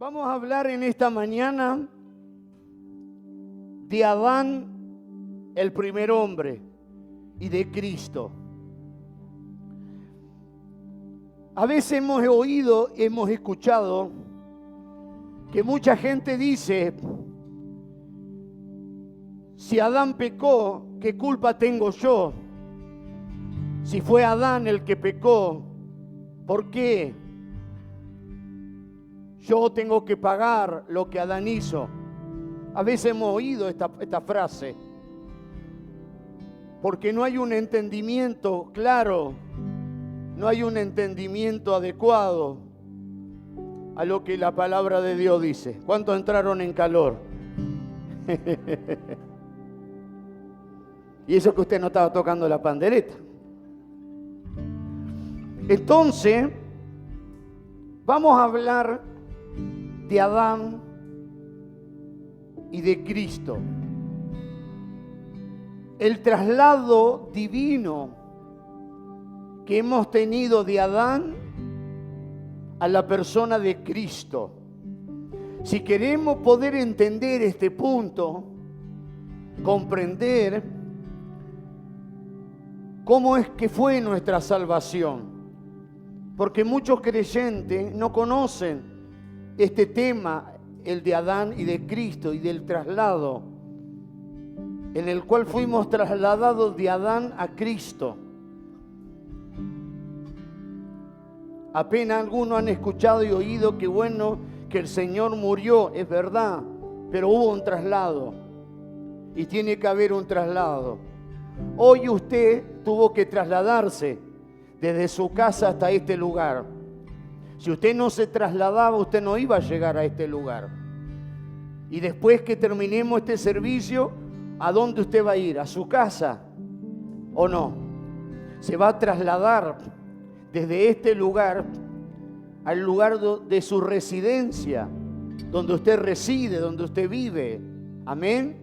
Vamos a hablar en esta mañana de Adán, el primer hombre, y de Cristo. A veces hemos oído, hemos escuchado que mucha gente dice: si Adán pecó, ¿qué culpa tengo yo? Si fue Adán el que pecó, ¿por qué yo tengo que pagar lo que Adán hizo? A veces hemos oído esta frase, porque no hay un entendimiento claro, no hay un entendimiento adecuado a lo que la palabra de Dios dice. ¿Cuántos entraron en calor? Y eso que usted no estaba tocando la pandereta. Entonces, vamos a hablar de Adán y de Cristo. El traslado divino que hemos tenido de Adán a la persona de Cristo. Si queremos poder entender este punto, comprender cómo es que fue nuestra salvación. Porque muchos creyentes no conocen este tema, el de Adán y de Cristo y del traslado, en el cual fuimos trasladados de Adán a Cristo. Apenas algunos han escuchado y oído que bueno, que el Señor murió, es verdad, pero hubo un traslado y tiene que haber un traslado. Hoy usted tuvo que trasladarse desde su casa hasta este lugar. Si usted no se trasladaba, usted no iba a llegar a este lugar. Y después que terminemos este servicio, ¿a dónde usted va a ir? ¿A su casa o no? Se va a trasladar desde este lugar al lugar de su residencia, donde usted reside, donde usted vive. Amén.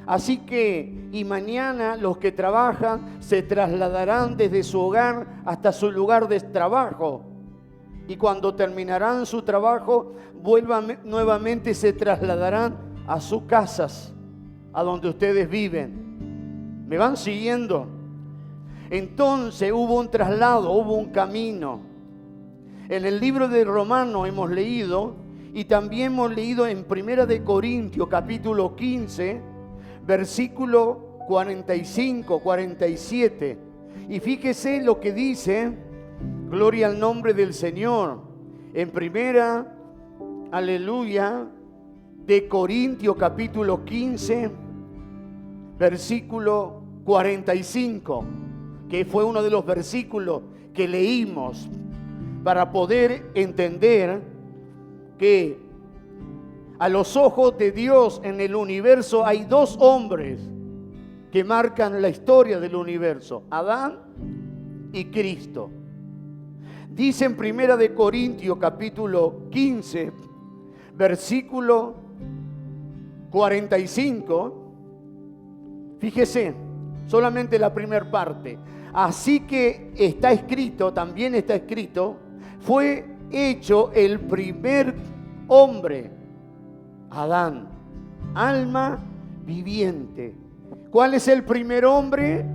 Así que, y mañana los que trabajan se trasladarán desde su hogar hasta su lugar de trabajo. Y cuando terminarán su trabajo, nuevamente se trasladarán a sus casas, a donde ustedes viven. ¿Me van siguiendo? Entonces hubo un traslado, hubo un camino. En el libro de Romanos hemos leído, y también hemos leído en 1 de Corintios, capítulo 15, versículo 45, 47. Y fíjese lo que dice, gloria al nombre del Señor, en 1, aleluya, de Corintios, capítulo 15, versículo 45, que fue uno de los versículos que leímos para poder entender que a los ojos de Dios en el universo hay dos hombres que marcan la historia del universo: Adán y Cristo. Dice en 1 de Corintios capítulo 15, versículo 45, fíjese, solamente la primera parte. Así que está escrito, también está escrito, fue hecho el primer hombre, Adán, alma viviente. ¿Cuál es el primer hombre?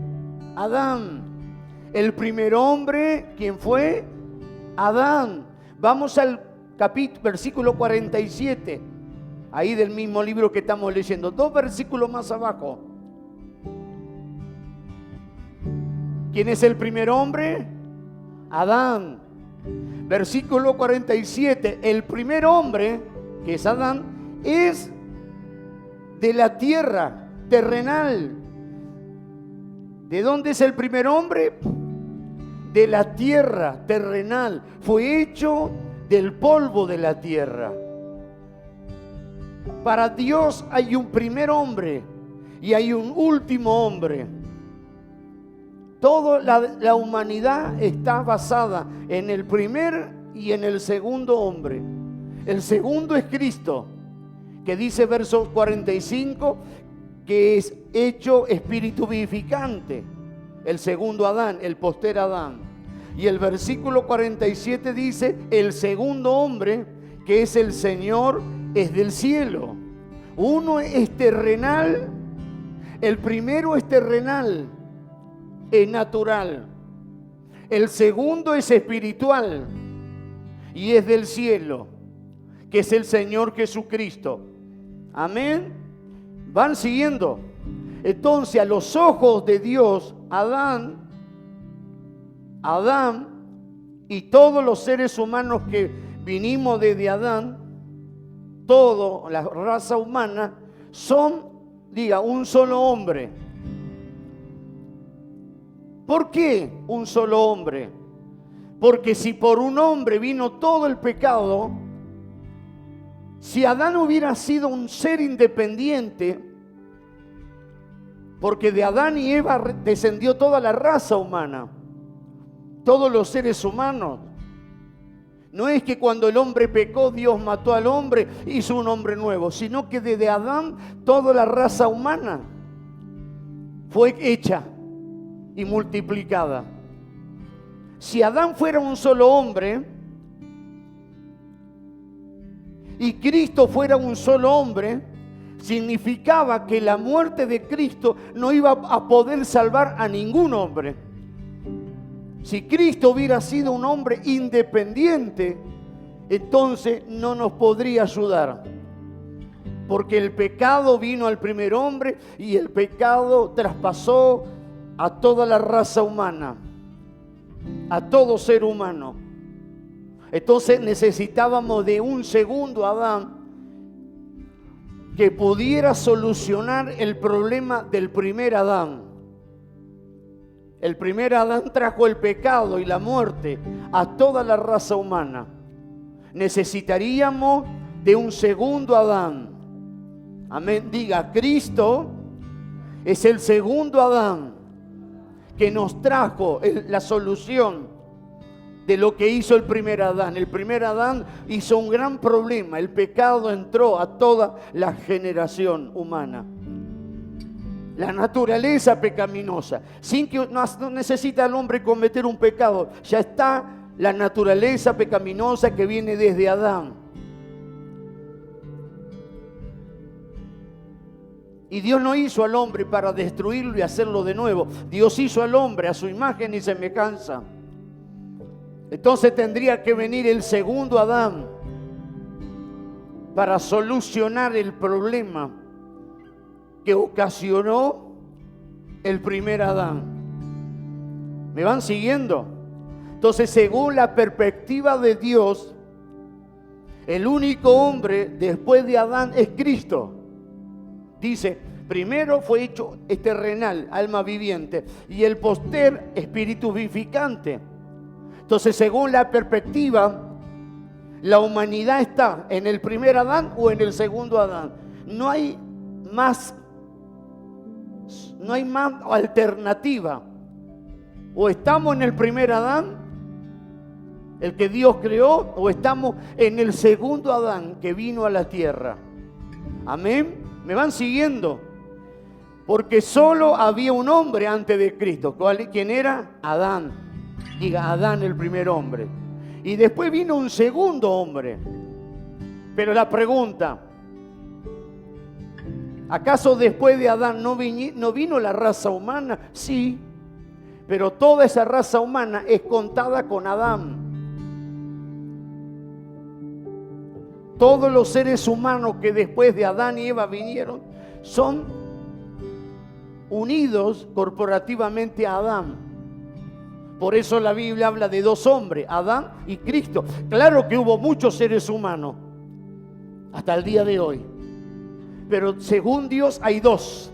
Adán. El primer hombre, ¿quién fue? Adán. Vamos al versículo 47, ahí del mismo libro que estamos leyendo, 2 versículos más abajo. ¿Quién es el primer hombre? Adán. Versículo 47, el primer hombre, que es Adán, es de la tierra terrenal. ¿De dónde es el primer hombre? De la tierra terrenal. Fue hecho del polvo de la tierra. Para Dios hay un primer hombre y hay un último hombre. Toda la humanidad está basada en el primer y en el segundo hombre. El segundo es Cristo, que dice verso 45, que es hecho espíritu vivificante. El segundo Adán, el postrer Adán. Y el versículo 47 dice, el segundo hombre, que es el Señor, es del cielo. Uno es terrenal, el primero es terrenal, es natural. El segundo es espiritual y es del cielo, que es el Señor Jesucristo. Amén. ¿Van siguiendo? Entonces, a los ojos de Dios, Adán y todos los seres humanos que vinimos desde Adán, toda la raza humana, son, un solo hombre. ¿Por qué un solo hombre? Porque si por un hombre vino todo el pecado, si Adán hubiera sido un ser independiente, porque de Adán y Eva descendió toda la raza humana, todos los seres humanos. No es que cuando el hombre pecó, Dios mató al hombre, hizo un hombre nuevo, sino que desde Adán toda la raza humana fue hecha y multiplicada. Si Adán fuera un solo hombre y Cristo fuera un solo hombre, significaba que la muerte de Cristo no iba a poder salvar a ningún hombre. Si Cristo hubiera sido un hombre independiente, entonces no nos podría ayudar. Porque el pecado vino al primer hombre y el pecado traspasó a toda la raza humana, a todo ser humano. Entonces necesitábamos de un segundo Adán que pudiera solucionar el problema del primer Adán. El primer Adán trajo el pecado y la muerte a toda la raza humana. Necesitaríamos de un segundo Adán. Amén. Diga, Cristo es el segundo Adán que nos trajo la solución de lo que hizo el primer Adán. El primer Adán hizo un gran problema. El pecado entró a toda la generación humana. La naturaleza pecaminosa, sin que no necesita el hombre cometer un pecado, ya está la naturaleza pecaminosa que viene desde Adán. Y Dios no hizo al hombre para destruirlo y hacerlo de nuevo. Dios hizo al hombre a su imagen y semejanza. Entonces tendría que venir el segundo Adán para solucionar el problema que ocasionó el primer Adán. ¿Me van siguiendo? Entonces, según la perspectiva de Dios, el único hombre después de Adán es Cristo. Dice, primero fue hecho terrenal, alma viviente, y el poster, espíritu vivificante. Entonces, según la perspectiva, la humanidad está en el primer Adán o en el segundo Adán. No hay más alternativa. O estamos en el primer Adán, el que Dios creó, o estamos en el segundo Adán que vino a la tierra. Amén. ¿Me van siguiendo? Porque solo había un hombre antes de Cristo. ¿Quién era? Adán. Diga, Adán, el primer hombre. Y después vino un segundo hombre. Pero la pregunta, ¿acaso después de Adán no vino la raza humana? Sí, pero toda esa raza humana es contada con Adán. Todos los seres humanos que después de Adán y Eva vinieron son unidos corporativamente a Adán. Por eso la Biblia habla de dos hombres, Adán y Cristo. Claro que hubo muchos seres humanos hasta el día de hoy, pero según Dios hay dos.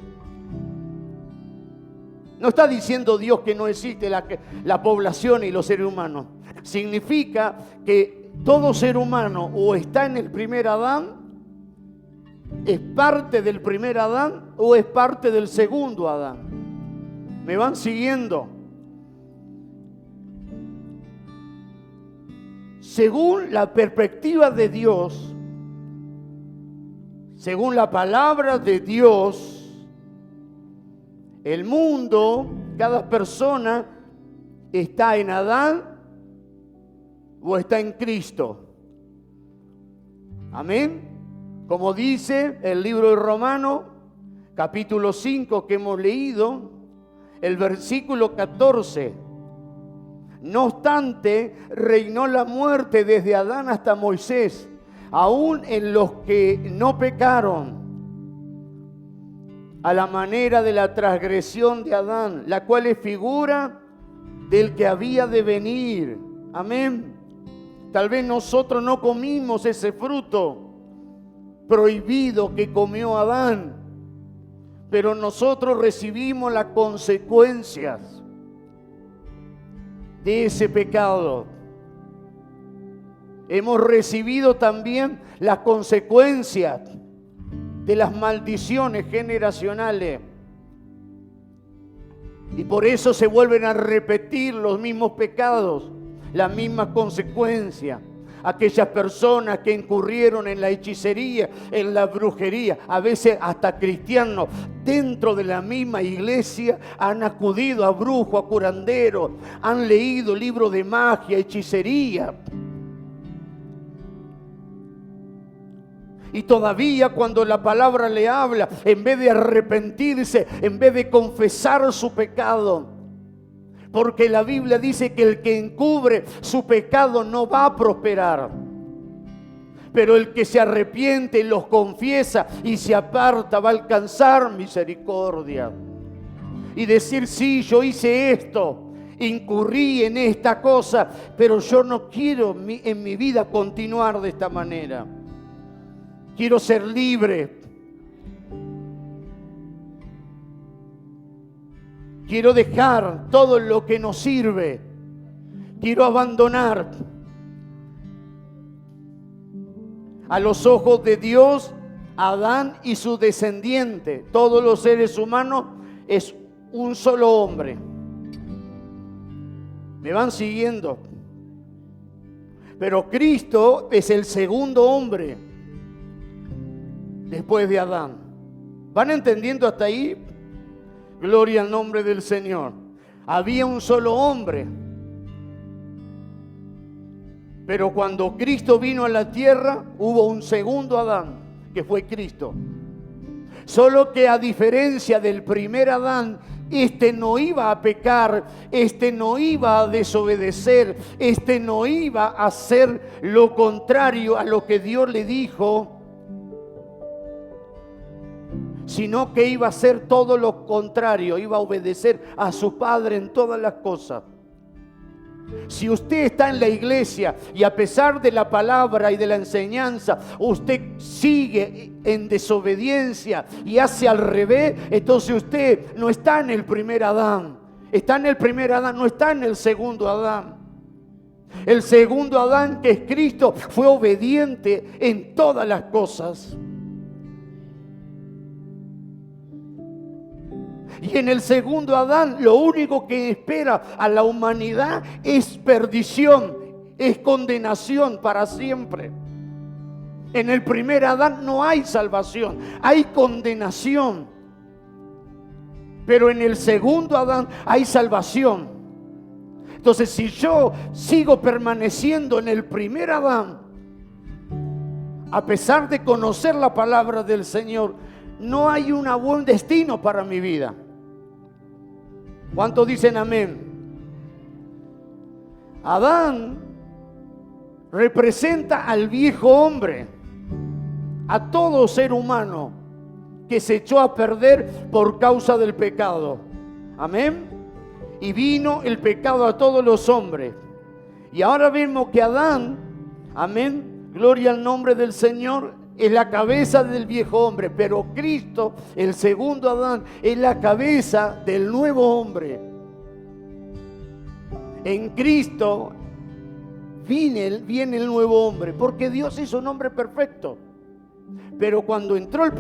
No está diciendo Dios que no existe la población y los seres humanos. Significa que todo ser humano o está en el primer Adán, es parte del primer Adán o es parte del segundo Adán. ¿Me van siguiendo? Según la perspectiva de Dios, según la palabra de Dios, el mundo, cada persona está en Adán o está en Cristo. Amén. Como dice el libro de Romanos, capítulo 5 que hemos leído, el versículo 14. No obstante, reinó la muerte desde Adán hasta Moisés, aún en los que no pecaron, a la manera de la transgresión de Adán, la cual es figura del que había de venir. Amén. Tal vez nosotros no comimos ese fruto prohibido que comió Adán, pero nosotros recibimos las consecuencias de ese pecado. Hemos recibido también las consecuencias de las maldiciones generacionales. Y por eso se vuelven a repetir los mismos pecados, las mismas consecuencias. Aquellas personas que incurrieron en la hechicería, en la brujería, a veces hasta cristianos, dentro de la misma iglesia, han acudido a brujos, a curanderos, han leído libros de magia, hechicería. Y todavía cuando la palabra le habla, en vez de arrepentirse, en vez de confesar su pecado, porque la Biblia dice que el que encubre su pecado no va a prosperar. Pero el que se arrepiente y los confiesa y se aparta va a alcanzar misericordia. Y decir, sí, yo hice esto, incurrí en esta cosa, pero yo no quiero en mi vida continuar de esta manera. Quiero ser libre. Quiero dejar todo lo que no sirve. Quiero abandonar. A los ojos de Dios, Adán y su descendiente, todos los seres humanos, es un solo hombre. ¿Me van siguiendo? Pero Cristo es el segundo hombre después de Adán. ¿Van entendiendo hasta ahí? Gloria al nombre del Señor. Había un solo hombre. Pero cuando Cristo vino a la tierra, hubo un segundo Adán, que fue Cristo. Solo que a diferencia del primer Adán, este no iba a pecar, este no iba a desobedecer, este no iba a hacer lo contrario a lo que Dios le dijo, sino que iba a hacer todo lo contrario, iba a obedecer a su Padre en todas las cosas. Si usted está en la iglesia y a pesar de la palabra y de la enseñanza, usted sigue en desobediencia y hace al revés, entonces usted no está en el primer Adán. Está en el primer Adán, no está en el segundo Adán. El segundo Adán, que es Cristo, fue obediente en todas las cosas. Y en el segundo Adán, lo único que espera a la humanidad es perdición, es condenación para siempre. En el primer Adán no hay salvación, hay condenación. Pero en el segundo Adán hay salvación. Entonces, si yo sigo permaneciendo en el primer Adán, a pesar de conocer la palabra del Señor, no hay un buen destino para mi vida. ¿Cuántos dicen amén? Adán representa al viejo hombre, a todo ser humano que se echó a perder por causa del pecado. Amén. Y vino el pecado a todos los hombres. Y ahora vemos que Adán, amén, gloria al nombre del Señor, es la cabeza del viejo hombre, pero Cristo, el segundo Adán, es la cabeza del nuevo hombre. En Cristo viene el nuevo hombre, porque Dios hizo un hombre perfecto. Pero cuando entró el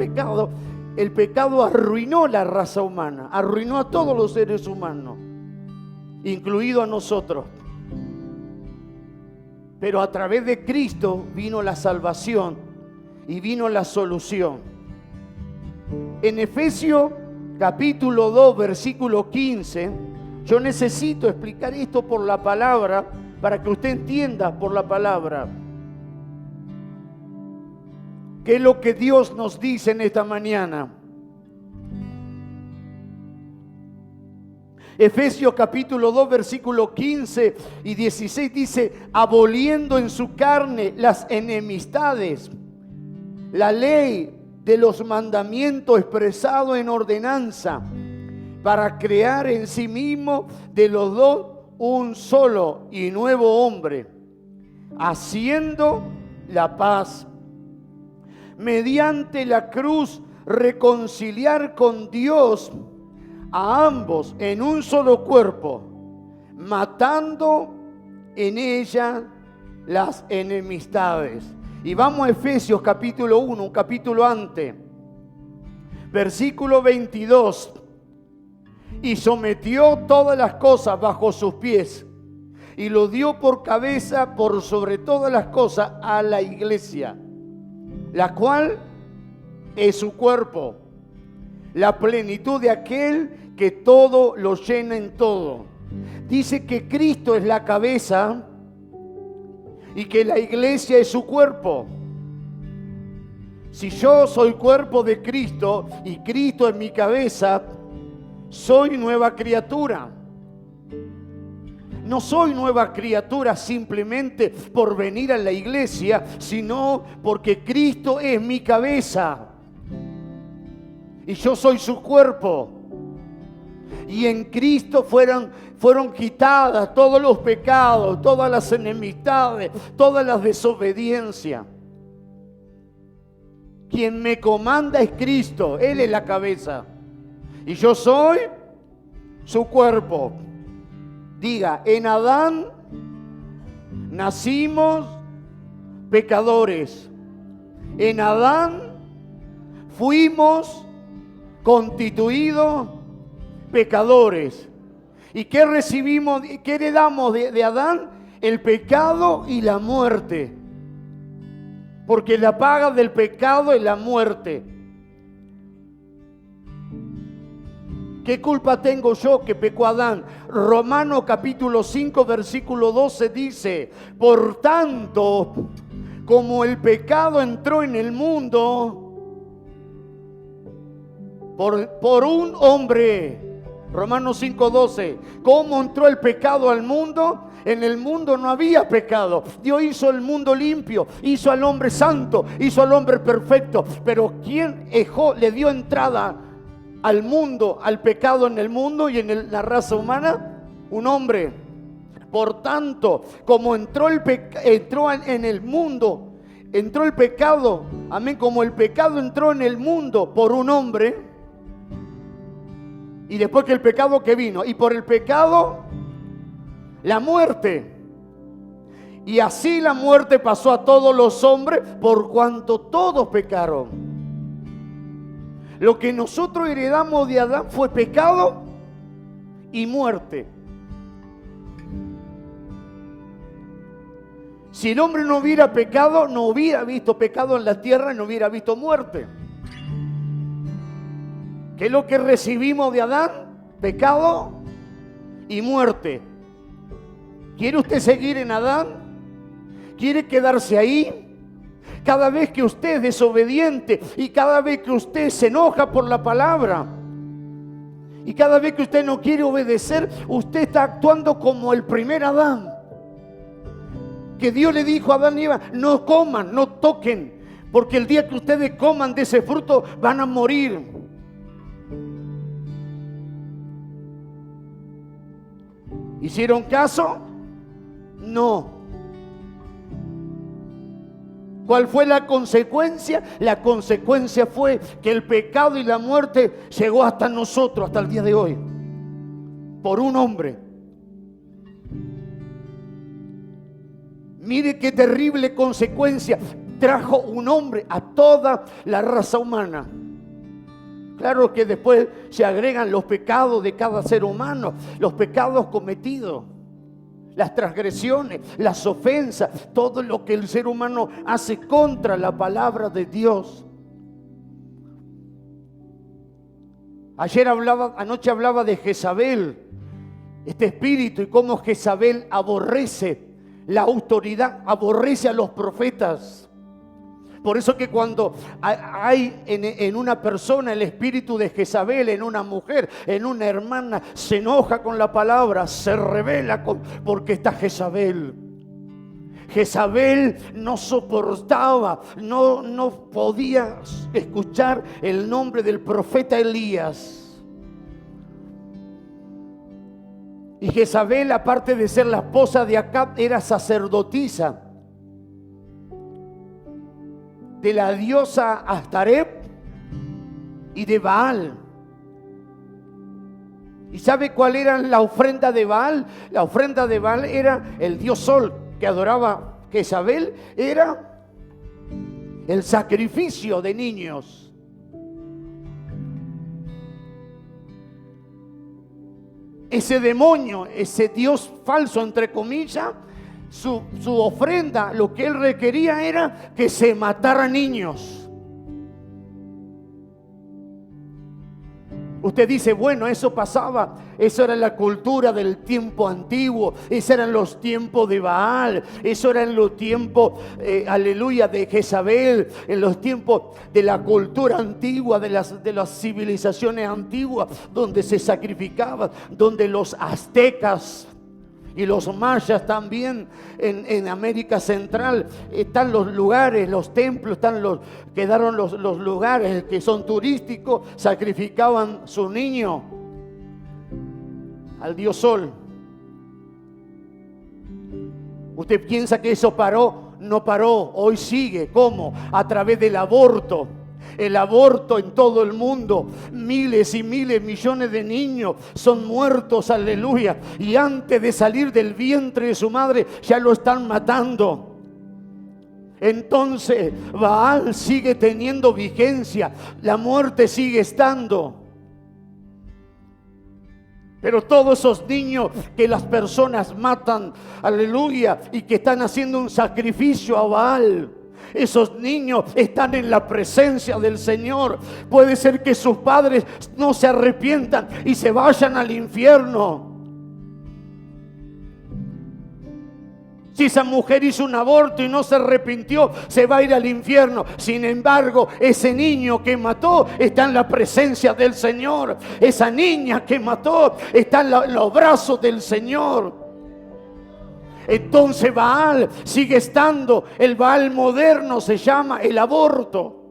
pecado arruinó la raza humana, arruinó a todos los seres humanos, incluido a nosotros. Pero a través de Cristo vino la salvación y vino la solución. En Efesios capítulo 2, versículo 15, yo necesito explicar esto por la palabra, para que usted entienda por la palabra. ¿Qué es lo que Dios nos dice en esta mañana? Efesios capítulo 2, versículo 15 y 16 dice: aboliendo en su carne las enemistades, la ley de los mandamientos expresado en ordenanza, para crear en sí mismo de los dos un solo y nuevo hombre, haciendo la paz, mediante la cruz reconciliar con Dios a ambos en un solo cuerpo, matando en ella las enemistades. Y vamos a Efesios capítulo 1, un capítulo antes, versículo 22. Y sometió todas las cosas bajo sus pies, y lo dio por cabeza por sobre todas las cosas a la iglesia, la cual es su cuerpo, la plenitud de aquel que todo lo llena en todo. Dice que Cristo es la cabeza y que la iglesia es su cuerpo. Si yo soy cuerpo de Cristo y Cristo es mi cabeza, soy nueva criatura. No soy nueva criatura simplemente por venir a la iglesia, sino porque Cristo es mi cabeza y yo soy su cuerpo. Y en Cristo fueron quitadas todos los pecados, todas las enemistades, todas las desobediencias. Quien me comanda es Cristo, Él es la cabeza. Y yo soy su cuerpo. Diga, en Adán nacimos pecadores. En Adán fuimos constituidos pecadores. ¿Y qué recibimos, qué heredamos de Adán? El pecado y la muerte. Porque la paga del pecado es la muerte. ¿Qué culpa tengo yo que pecó Adán? Romanos capítulo 5, versículo 12 dice: por tanto, como el pecado entró en el mundo por un hombre. Romanos 5, 12. ¿Cómo entró el pecado al mundo? En el mundo no había pecado. Dios hizo el mundo limpio, hizo al hombre santo, hizo al hombre perfecto. Pero ¿quién le dio entrada al mundo, al pecado en el mundo y en la raza humana? Un hombre. Por tanto, como entró en el mundo, entró el pecado, amén, como el pecado entró en el mundo por un hombre, y después que el pecado que vino, y por el pecado la muerte, y así la muerte pasó a todos los hombres por cuanto todos pecaron. Lo que nosotros heredamos de Adán fue pecado y muerte. Si el hombre no hubiera pecado, no hubiera visto pecado en la tierra y no hubiera visto muerte. ¿Qué es lo que recibimos de Adán? Pecado y muerte. ¿Quiere usted seguir en Adán? ¿Quiere quedarse ahí? Cada vez que usted es desobediente y cada vez que usted se enoja por la palabra y cada vez que usted no quiere obedecer, usted está actuando como el primer Adán. Que Dios le dijo a Adán y Eva: no coman, no toquen, porque el día que ustedes coman de ese fruto van a morir. ¿Hicieron caso? No. ¿Cuál fue la consecuencia? La consecuencia fue que el pecado y la muerte llegó hasta nosotros, hasta el día de hoy, por un hombre. Mire qué terrible consecuencia trajo un hombre a toda la raza humana. Claro que después se agregan los pecados de cada ser humano, los pecados cometidos, las transgresiones, las ofensas, todo lo que el ser humano hace contra la palabra de Dios. Anoche hablaba de Jezabel, este espíritu, y cómo Jezabel aborrece la autoridad, aborrece a los profetas. Por eso que cuando hay en una persona el espíritu de Jezabel, en una mujer, en una hermana, se enoja con la palabra, se rebela porque está Jezabel. Jezabel no soportaba, no podía escuchar el nombre del profeta Elías. Y Jezabel, aparte de ser la esposa de Acab, era sacerdotisa de la diosa Astarep y de Baal. ¿Y sabe cuál era la ofrenda de Baal? La ofrenda de Baal era el dios Sol que adoraba Jezabel, era el sacrificio de niños. Ese demonio, ese dios falso entre comillas, su ofrenda, lo que él requería era que se mataran niños. Usted dice, bueno, eso pasaba, eso era la cultura del tiempo antiguo, esos eran los tiempos de Baal, eso eran los tiempos, aleluya, de Jezabel, en los tiempos de la cultura antigua, de las civilizaciones antiguas, donde se sacrificaban, donde los aztecas y los mayas también en América Central están los lugares, los templos, quedaron los lugares que son turísticos, sacrificaban su niño al dios Sol. ¿Usted piensa que eso paró? No paró, hoy sigue. ¿Cómo? A través del aborto. El aborto en todo el mundo, miles y miles, millones de niños son muertos, aleluya, y antes de salir del vientre de su madre ya lo están matando. Entonces Baal sigue teniendo vigencia, la muerte sigue estando. Pero todos esos niños que las personas matan, aleluya, y que están haciendo un sacrificio a Baal, esos niños están en la presencia del Señor. Puede ser que sus padres no se arrepientan y se vayan al infierno. Si esa mujer hizo un aborto y no se arrepintió, se va a ir al infierno. Sin embargo, ese niño que mató está en la presencia del Señor. Esa niña que mató está en los brazos del Señor. Entonces Baal sigue estando. El Baal moderno se llama el aborto,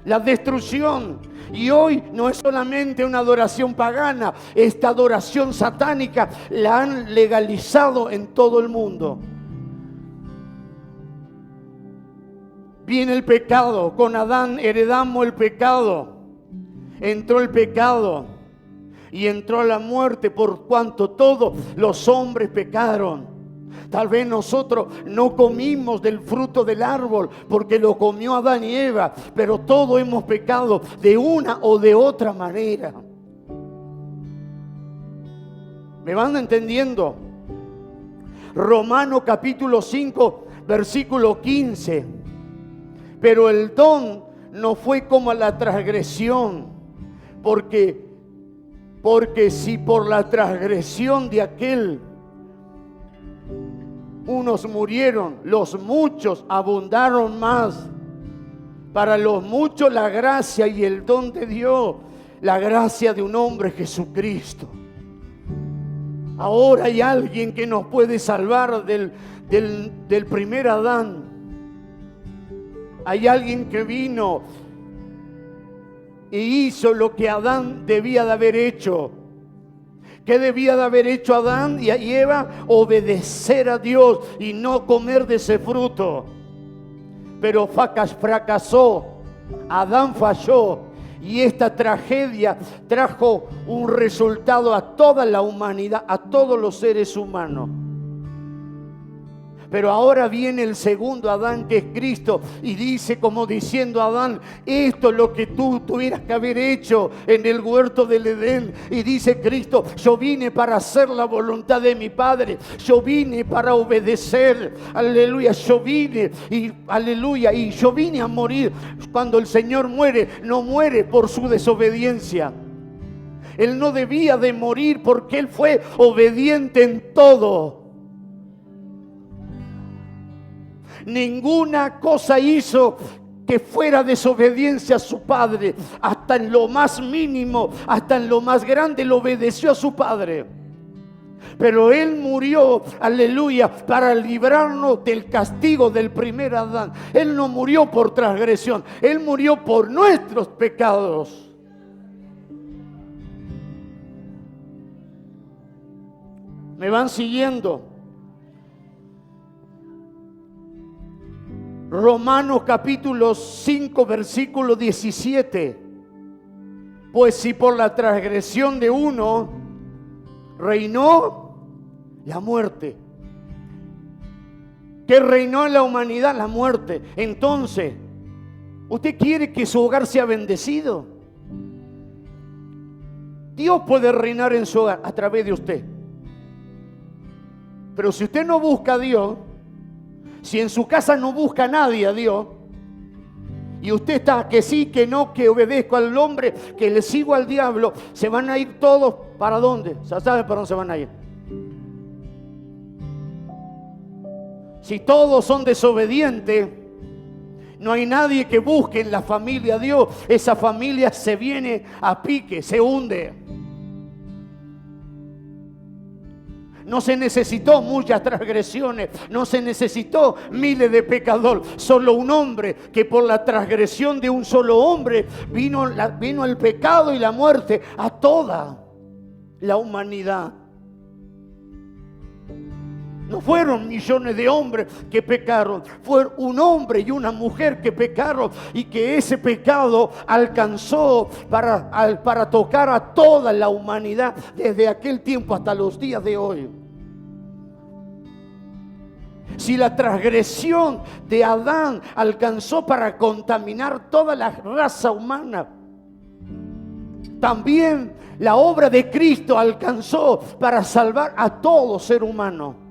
la destrucción. Y hoy no es solamente una adoración pagana, esta adoración satánica la han legalizado en todo el mundo. Viene el pecado, con Adán heredamos el pecado, entró el pecado y entró la muerte, por cuanto todos los hombres pecaron. Tal vez nosotros no comimos del fruto del árbol porque lo comió Adán y Eva, pero todos hemos pecado de una o de otra manera. ¿Me van entendiendo? Romanos capítulo 5, versículo 15. Pero el don no fue como la transgresión, porque si por la transgresión de aquel unos murieron, los muchos abundaron más. Para los muchos la gracia y el don de Dios, la gracia de un hombre, Jesucristo. Ahora hay alguien que nos puede salvar del primer Adán. Hay alguien que vino y hizo lo que Adán debía de haber hecho. ¿Qué debía de haber hecho Adán y Eva? Obedecer a Dios y no comer de ese fruto. Pero fracasó, Adán falló, y esta tragedia trajo un resultado a toda la humanidad, a todos los seres humanos. Pero ahora viene el segundo Adán, que es Cristo, y dice, como diciendo a Adán, esto es lo que tú tuvieras que haber hecho en el huerto del Edén. Y dice Cristo, yo vine para hacer la voluntad de mi Padre, yo vine para obedecer, aleluya, yo vine y aleluya, y yo vine a morir. Cuando el Señor muere, no muere por su desobediencia. Él no debía de morir porque Él fue obediente en todo. Ninguna cosa hizo que fuera desobediencia a su padre. Hasta en lo más mínimo, hasta en lo más grande, le obedeció a su padre. Pero Él murió, aleluya, para librarnos del castigo del primer Adán. Él no murió por transgresión, Él murió por nuestros pecados. ¿Me van siguiendo? Romanos capítulo 5, versículo 17. Pues si por la transgresión de uno reinó la muerte. ¿Qué reinó en la humanidad? La muerte. Entonces, ¿usted quiere que su hogar sea bendecido? Dios puede reinar en su hogar a través de usted. Pero si usted no busca a Dios, si en su casa no busca a nadie a Dios, y usted está que sí, que no, que obedezco al hombre, que le sigo al diablo, se van a ir todos. ¿Para dónde? ¿Ya saben para dónde se van a ir? Si todos son desobedientes, no hay nadie que busque en la familia a Dios. Esa familia se viene a pique, se hunde. No se necesitó muchas transgresiones, no se necesitó miles de pecadores. Solo un hombre, que por la transgresión de un solo hombre vino el pecado y la muerte a toda la humanidad. No fueron millones de hombres que pecaron, fue un hombre y una mujer que pecaron, y que ese pecado alcanzó para tocar a toda la humanidad desde aquel tiempo hasta los días de hoy. Si la transgresión de Adán alcanzó para contaminar toda la raza humana, también la obra de Cristo alcanzó para salvar a todo ser humano.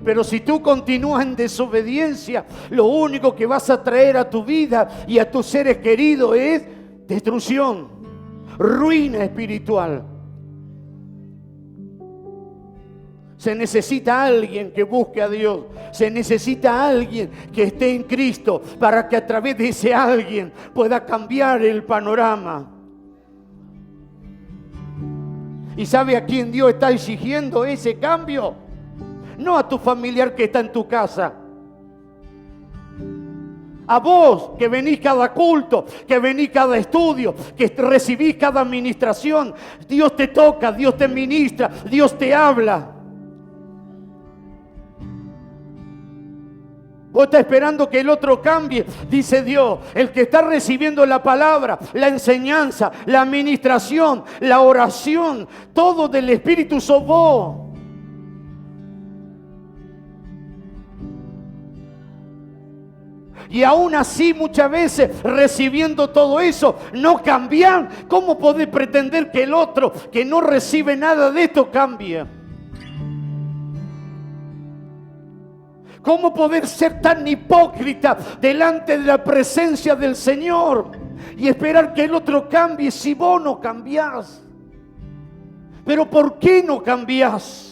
Pero si tú continúas en desobediencia, lo único que vas a traer a tu vida y a tus seres queridos es destrucción, ruina espiritual. Se necesita alguien que busque a Dios. Se necesita alguien que esté en Cristo para que a través de ese alguien pueda cambiar el panorama. ¿Y sabe a quién Dios está exigiendo ese cambio? No a tu familiar que está en tu casa. A vos que venís cada culto, que venís cada estudio, que recibís cada administración. Dios te toca, Dios te ministra, Dios te habla. Vos estás esperando que el otro cambie, dice Dios. El que está recibiendo la palabra, la enseñanza, la administración, la oración, todo del Espíritu sos vos. Y aún así muchas veces recibiendo todo eso no cambian. ¿Cómo podés pretender que el otro que no recibe nada de esto cambie? ¿Cómo poder ser tan hipócrita delante de la presencia del Señor y esperar que el otro cambie si vos no cambiás? ¿Pero por qué no cambiás?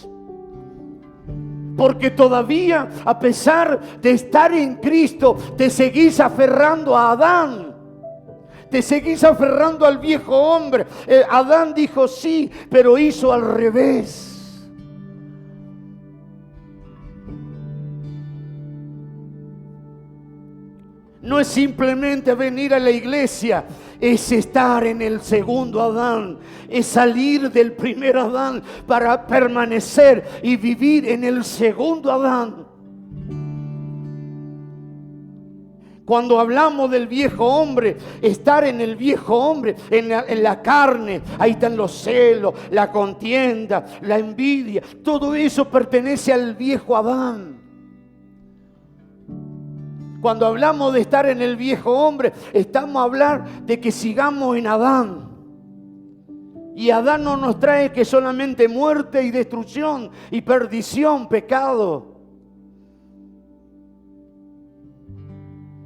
Porque todavía, a pesar de estar en Cristo, te seguís aferrando a Adán. Te seguís aferrando al viejo hombre. Adán dijo sí, pero hizo al revés. No es simplemente venir a la iglesia, es estar en el segundo Adán, es salir del primer Adán para permanecer y vivir en el segundo Adán. Cuando hablamos del viejo hombre, estar en el viejo hombre, en la carne, ahí están los celos, la contienda, la envidia, todo eso pertenece al viejo Adán. Cuando hablamos de estar en el viejo hombre, estamos a hablar de que sigamos en Adán. Y Adán no nos trae que solamente muerte y destrucción y perdición, pecado.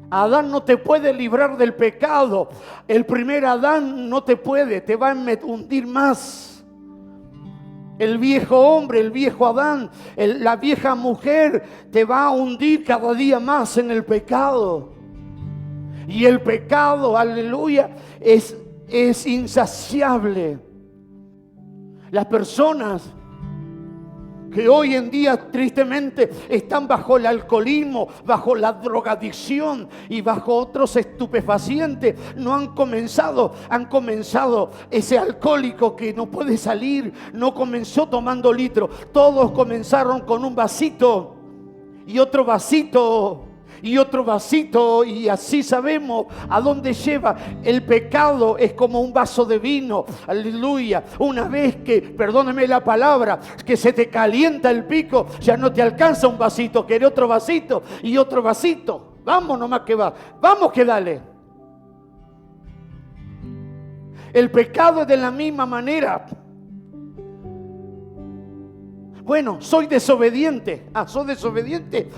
Adán no te puede librar del pecado. El primer Adán no te puede, te va a hundir más. El viejo hombre, el viejo Adán, la vieja mujer te va a hundir cada día más en el pecado. Y el pecado, aleluya, es insaciable. Las personas que hoy en día tristemente están bajo el alcoholismo, bajo la drogadicción y bajo otros estupefacientes, han comenzado ese alcohólico que no puede salir, no comenzó tomando litros, todos comenzaron con un vasito y otro vasito y otro vasito, y así sabemos a dónde lleva. El pecado es como un vaso de vino, aleluya. Una vez que, perdóneme la palabra, que se te calienta el pico, ya no te alcanza un vasito, quiere otro vasito y otro vasito. Vamos nomás que va, vamos que dale. El pecado es de la misma manera. Bueno, soy desobediente. ¿Soy desobediente?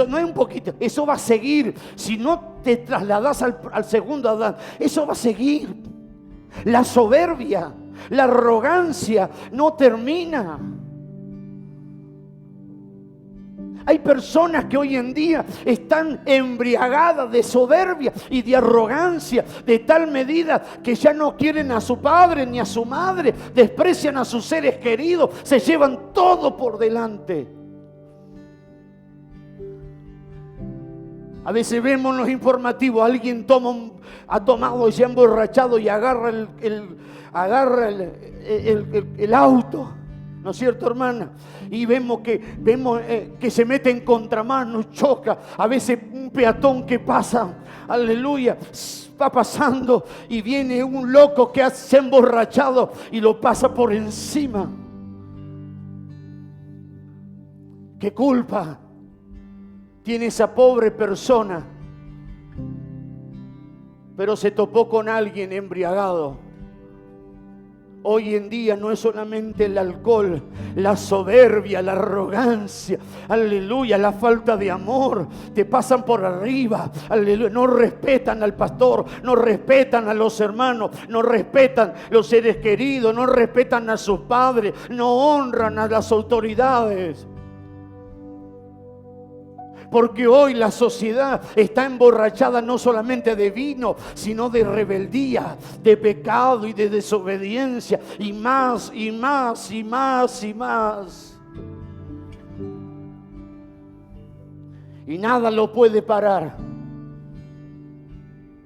No es un poquito, eso va a seguir. Si no te trasladas al segundo Adán, eso va a seguir. La soberbia, la arrogancia no termina. Hay personas que hoy en día están embriagadas de soberbia y de arrogancia, de tal medida que ya no quieren a su padre ni a su madre, desprecian a sus seres queridos, se llevan todo por delante. A veces vemos en los informativos, alguien ha tomado y se ha emborrachado y agarra el auto. ¿No es cierto, hermana? Y vemos que se mete en contramano, choca. A veces un peatón que pasa, aleluya, va pasando y viene un loco que se ha emborrachado y lo pasa por encima. ¿Qué culpa tiene esa pobre persona? Pero se topó con alguien embriagado. Hoy en día no es solamente el alcohol, la soberbia, la arrogancia, aleluya, la falta de amor, te pasan por arriba, aleluya, no respetan al pastor, no respetan a los hermanos, no respetan los seres queridos, no respetan a sus padres, no honran a las autoridades. Porque hoy la sociedad está emborrachada no solamente de vino, sino de rebeldía, de pecado y de desobediencia. Y más, y más, y más, y más. Y nada lo puede parar.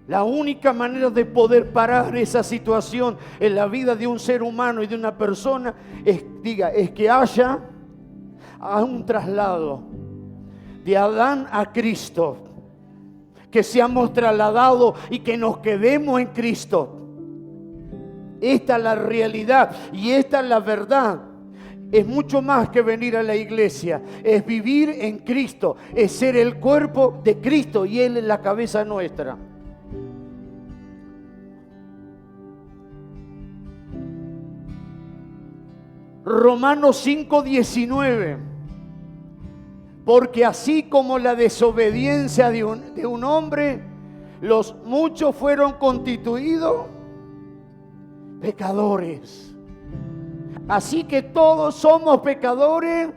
La única manera de poder parar esa situación en la vida de un ser humano y de una persona es que haya un traslado de Adán a Cristo, que seamos trasladados y que nos quedemos en Cristo. Esta es la realidad y esta es la verdad. Es mucho más que venir a la iglesia, es vivir en Cristo, es ser el cuerpo de Cristo y Él es la cabeza nuestra. Romanos 5:19. Porque así como la desobediencia de un hombre, los muchos fueron constituidos pecadores. Así que todos somos pecadores.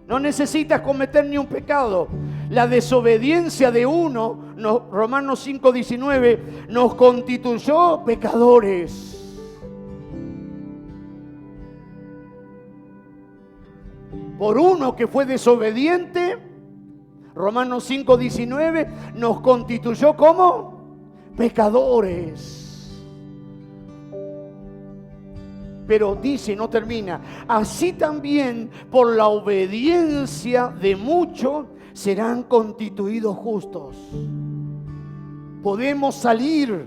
No necesitas cometer ni un pecado. La desobediencia de uno, Romanos 5:19, nos constituyó pecadores. Por uno que fue desobediente, Romanos 5:19, nos constituyó como pecadores. Pero dice, no termina, así también por la obediencia de muchos serán constituidos justos. Podemos salir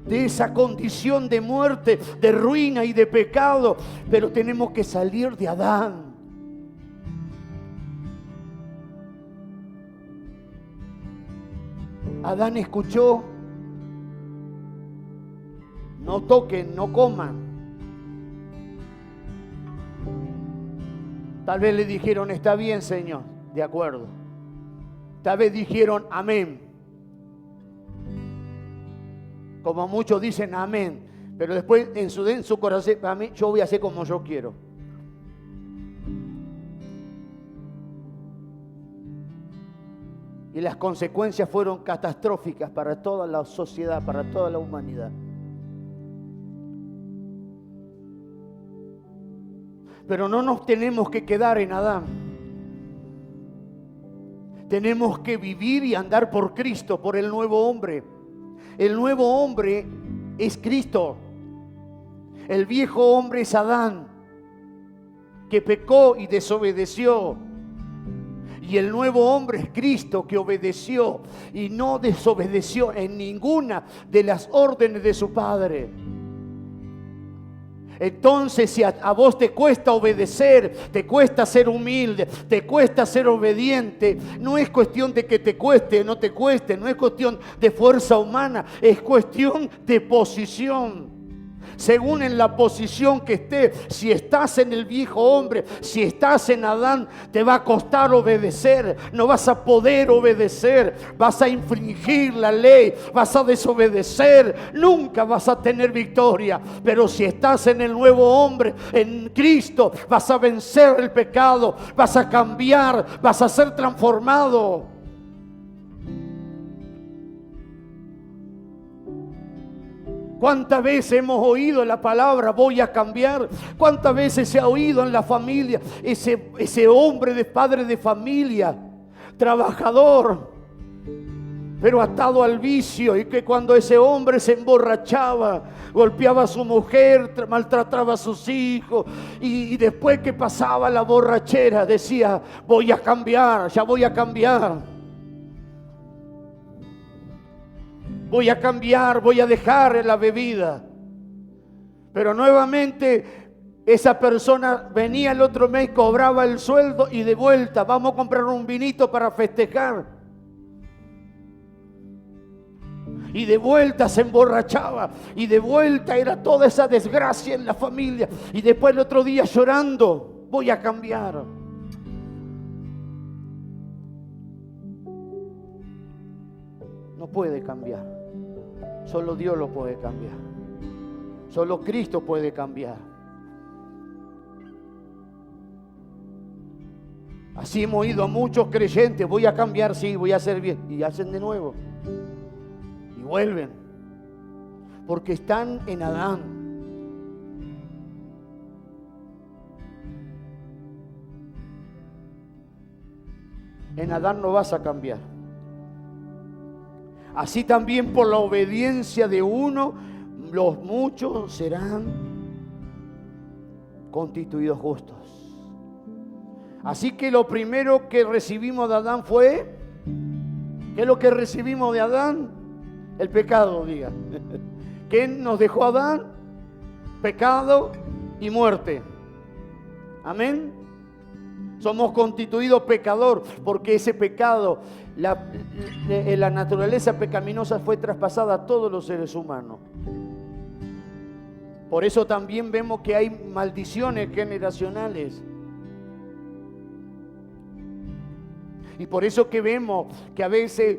de esa condición de muerte, de ruina y de pecado, pero tenemos que salir de Adán. Adán escuchó: no toquen, no coman. Tal vez le dijeron: está bien, Señor, de acuerdo. Tal vez dijeron: amén. Como muchos dicen amén, Pero después en su corazón, para mí, yo voy a hacer como yo quiero. Y las consecuencias fueron catastróficas para toda la sociedad, para toda la humanidad. Pero no nos tenemos que quedar en Adán. Tenemos que vivir y andar por Cristo, por el nuevo hombre. El nuevo hombre es Cristo. El viejo hombre es Adán, que pecó y desobedeció. Y el nuevo hombre es Cristo, que obedeció y no desobedeció en ninguna de las órdenes de su Padre. Entonces, si a vos te cuesta obedecer, te cuesta ser humilde, te cuesta ser obediente, no es cuestión de que te cueste o no te cueste, no es cuestión de fuerza humana, es cuestión de posición. Según en la posición que estés, si estás en el viejo hombre, si estás en Adán, te va a costar obedecer, no vas a poder obedecer, vas a infringir la ley, vas a desobedecer, nunca vas a tener victoria. Pero si estás en el nuevo hombre, en Cristo, vas a vencer el pecado, vas a cambiar, vas a ser transformado. ¿Cuántas veces hemos oído la palabra voy a cambiar? ¿Cuántas veces se ha oído en la familia ese hombre de padre de familia, trabajador, pero atado al vicio, y que cuando ese hombre se emborrachaba, golpeaba a su mujer, maltrataba a sus hijos, y después que pasaba la borrachera decía voy a cambiar, ya voy a cambiar? Voy a cambiar, voy a dejar la bebida. Pero nuevamente esa persona venía el otro mes, cobraba el sueldo y de vuelta, vamos a comprar un vinito para festejar. Y de vuelta se emborrachaba. Y de vuelta era toda esa desgracia en la familia. Y después el otro día llorando, voy a cambiar. No puede cambiar. Solo Dios lo puede cambiar. Solo Cristo puede cambiar. Así hemos ido a muchos creyentes. Voy a cambiar, sí, voy a hacer bien. Y hacen de nuevo. Y vuelven. Porque están en Adán. En Adán no vas a cambiar. Así también por la obediencia de uno, los muchos serán constituidos justos. Así que lo primero que recibimos de Adán fue, ¿qué es lo que recibimos de Adán? El pecado, diga. ¿Qué nos dejó Adán? Pecado y muerte. Amén. Somos constituidos pecador porque ese pecado, la naturaleza pecaminosa fue traspasada a todos los seres humanos. Por eso también vemos que hay maldiciones generacionales. Y por eso que vemos que a veces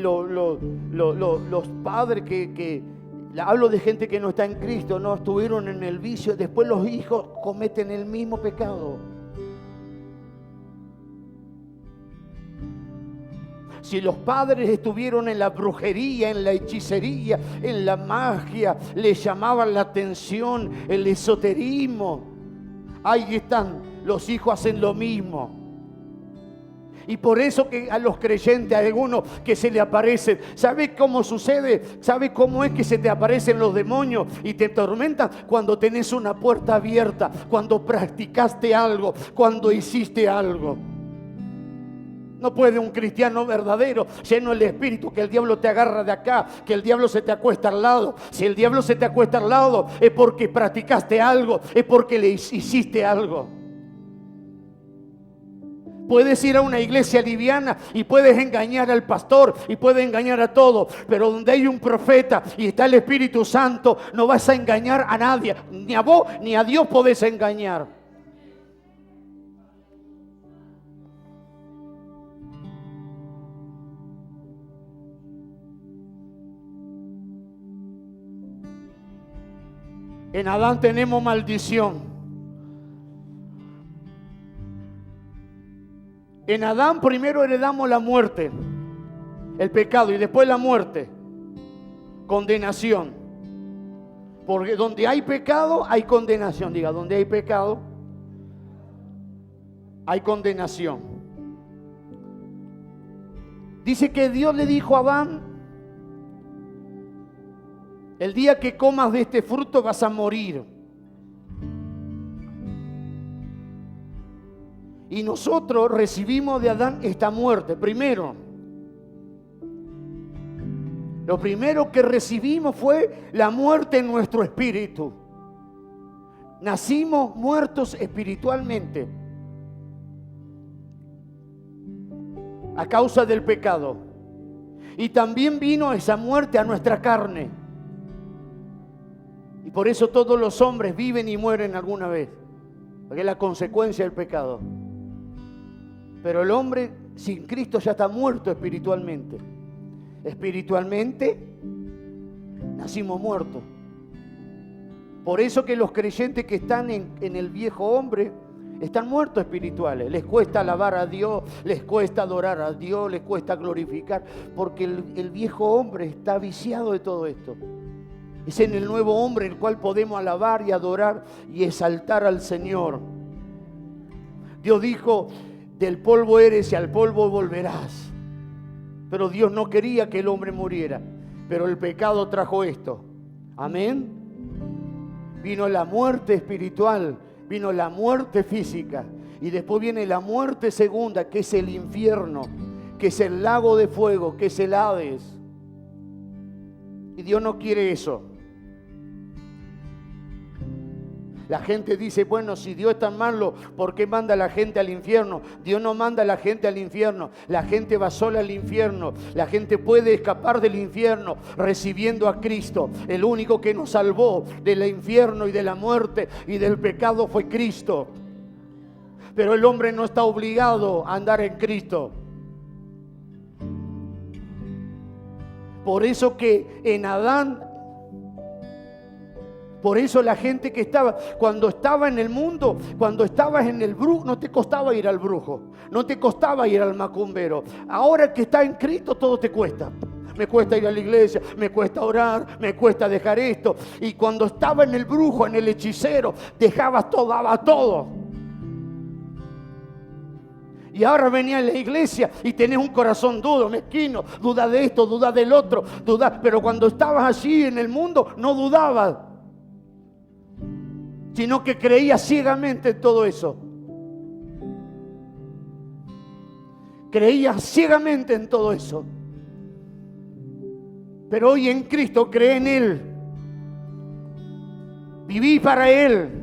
los padres que hablo de gente que no está en Cristo, no estuvieron en el vicio, después los hijos cometen el mismo pecado. Si los padres estuvieron en la brujería, en la hechicería, en la magia, les llamaban la atención, el esoterismo, ahí están, los hijos hacen lo mismo. Y por eso que a los creyentes, a algunos que se le aparecen, ¿sabe cómo sucede? ¿Sabe cómo es que se te aparecen los demonios y te atormentan? Cuando tenés una puerta abierta, cuando practicaste algo, cuando hiciste algo. No puede un cristiano verdadero, lleno del Espíritu, que el diablo te agarra de acá, que el diablo se te acuesta al lado. Si el diablo se te acuesta al lado, es porque practicaste algo, es porque le hiciste algo. Puedes ir a una iglesia liviana y puedes engañar al pastor y puedes engañar a todos, pero donde hay un profeta y está el Espíritu Santo, no vas a engañar a nadie, ni a vos ni a Dios podés engañar. En Adán tenemos maldición. En Adán primero heredamos la muerte, el pecado, y después la muerte, condenación. Porque donde hay pecado hay condenación. Diga, donde hay pecado hay condenación. Dice que Dios le dijo a Adán: el día que comas de este fruto vas a morir. Y nosotros recibimos de Adán esta muerte. Primero, lo primero que recibimos fue la muerte en nuestro espíritu. Nacimos muertos espiritualmente a causa del pecado. Y también vino esa muerte a nuestra carne. Y por eso todos los hombres viven y mueren alguna vez, porque es la consecuencia del pecado. Pero el hombre sin Cristo ya está muerto espiritualmente. Espiritualmente nacimos muertos. Por eso que los creyentes que están en el viejo hombre están muertos espirituales. Les cuesta alabar a Dios, les cuesta adorar a Dios, les cuesta glorificar, porque el viejo hombre está viciado de todo esto. Es en el nuevo hombre el cual podemos alabar y adorar y exaltar al Señor. Dios dijo: del polvo eres y al polvo volverás. Pero Dios no quería que el hombre muriera, pero el pecado trajo esto. Amén. Vino la muerte espiritual, vino la muerte física, y después viene la muerte segunda, que es el infierno, que es el lago de fuego, que es el Hades. Y Dios no quiere eso. La gente dice: bueno, si Dios es tan malo, ¿por qué manda a la gente al infierno? Dios no manda a la gente al infierno. La gente va sola al infierno. La gente puede escapar del infierno recibiendo a Cristo. El único que nos salvó del infierno y de la muerte y del pecado fue Cristo. Pero el hombre no está obligado a andar en Cristo. Por eso que en Adán, por eso la gente que estaba, cuando estaba en el mundo, cuando estabas en el brujo, no te costaba ir al brujo, no te costaba ir al macumbero. Ahora que está en Cristo, todo te cuesta. Me cuesta ir a la iglesia, me cuesta orar, me cuesta dejar esto. Y cuando estaba en el brujo, en el hechicero, dejabas todo, daba todo. Y ahora venía a la iglesia y tenés un corazón duro, mezquino, duda de esto, duda del otro, duda. Pero cuando estabas allí en el mundo, no dudabas, sino que creías ciegamente en todo eso. Creías ciegamente en todo eso. Pero hoy en Cristo cree en Él. Viví para Él.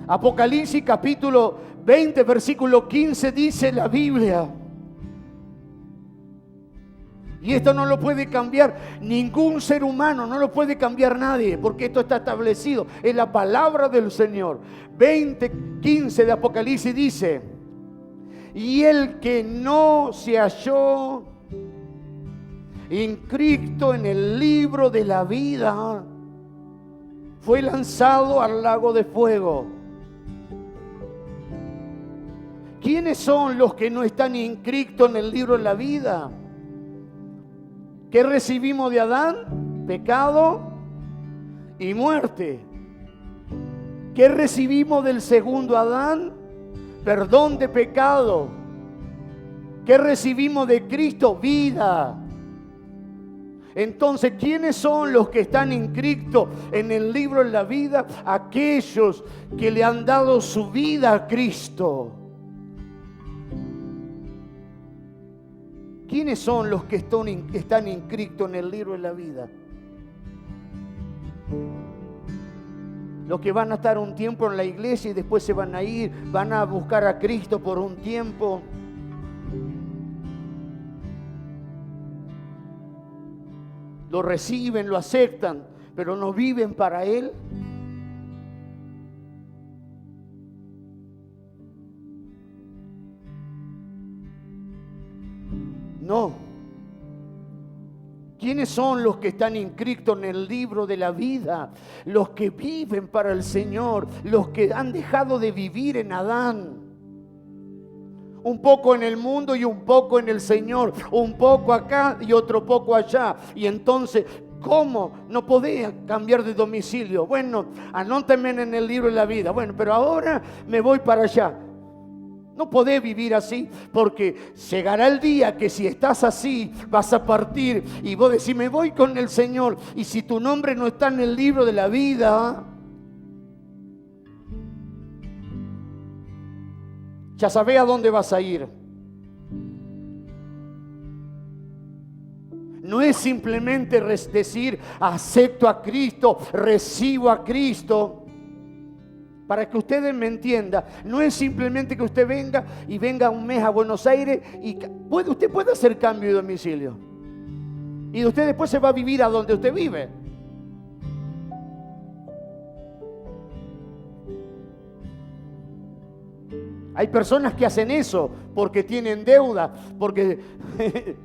Apocalipsis capítulo 20, versículo 15 dice la Biblia. Y esto no lo puede cambiar ningún ser humano, no lo puede cambiar nadie, porque esto está establecido en la palabra del Señor. 20:15 de Apocalipsis dice: y el que no se halló inscrito en el libro de la vida fue lanzado al lago de fuego. ¿Quiénes son los que no están inscritos en el libro de la vida? ¿Qué recibimos de Adán? Pecado y muerte. ¿Qué recibimos del segundo Adán? Perdón de pecado. ¿Qué recibimos de Cristo? Vida. Entonces, ¿quiénes son los que están inscritos en el libro de la vida? Aquellos que le han dado su vida a Cristo. ¿Quiénes son los que están inscritos en el libro de la vida? Los que van a estar un tiempo en la iglesia y después se van a ir, van a buscar a Cristo por un tiempo. Lo reciben, lo aceptan, pero no viven para Él. No. ¿Quiénes son los que están inscritos en el libro de la vida? Los que viven para el Señor, los que han dejado de vivir en Adán. Un poco en el mundo y un poco en el Señor, un poco acá y otro poco allá. Y entonces, ¿cómo? No podía cambiar de domicilio. Bueno, anótenme en el libro de la vida. Bueno, pero ahora me voy para allá. No podés vivir así, porque llegará el día que si estás así vas a partir y vos decís, me voy con el Señor, y si tu nombre no está en el libro de la vida, ya sabés a dónde vas a ir. No es simplemente decir, acepto a Cristo, recibo a Cristo. Para que ustedes me entiendan, no es simplemente que usted venga un mes a Buenos Aires y usted puede hacer cambio de domicilio. Y usted después se va a vivir a donde usted vive. Hay personas que hacen eso porque tienen deuda, porque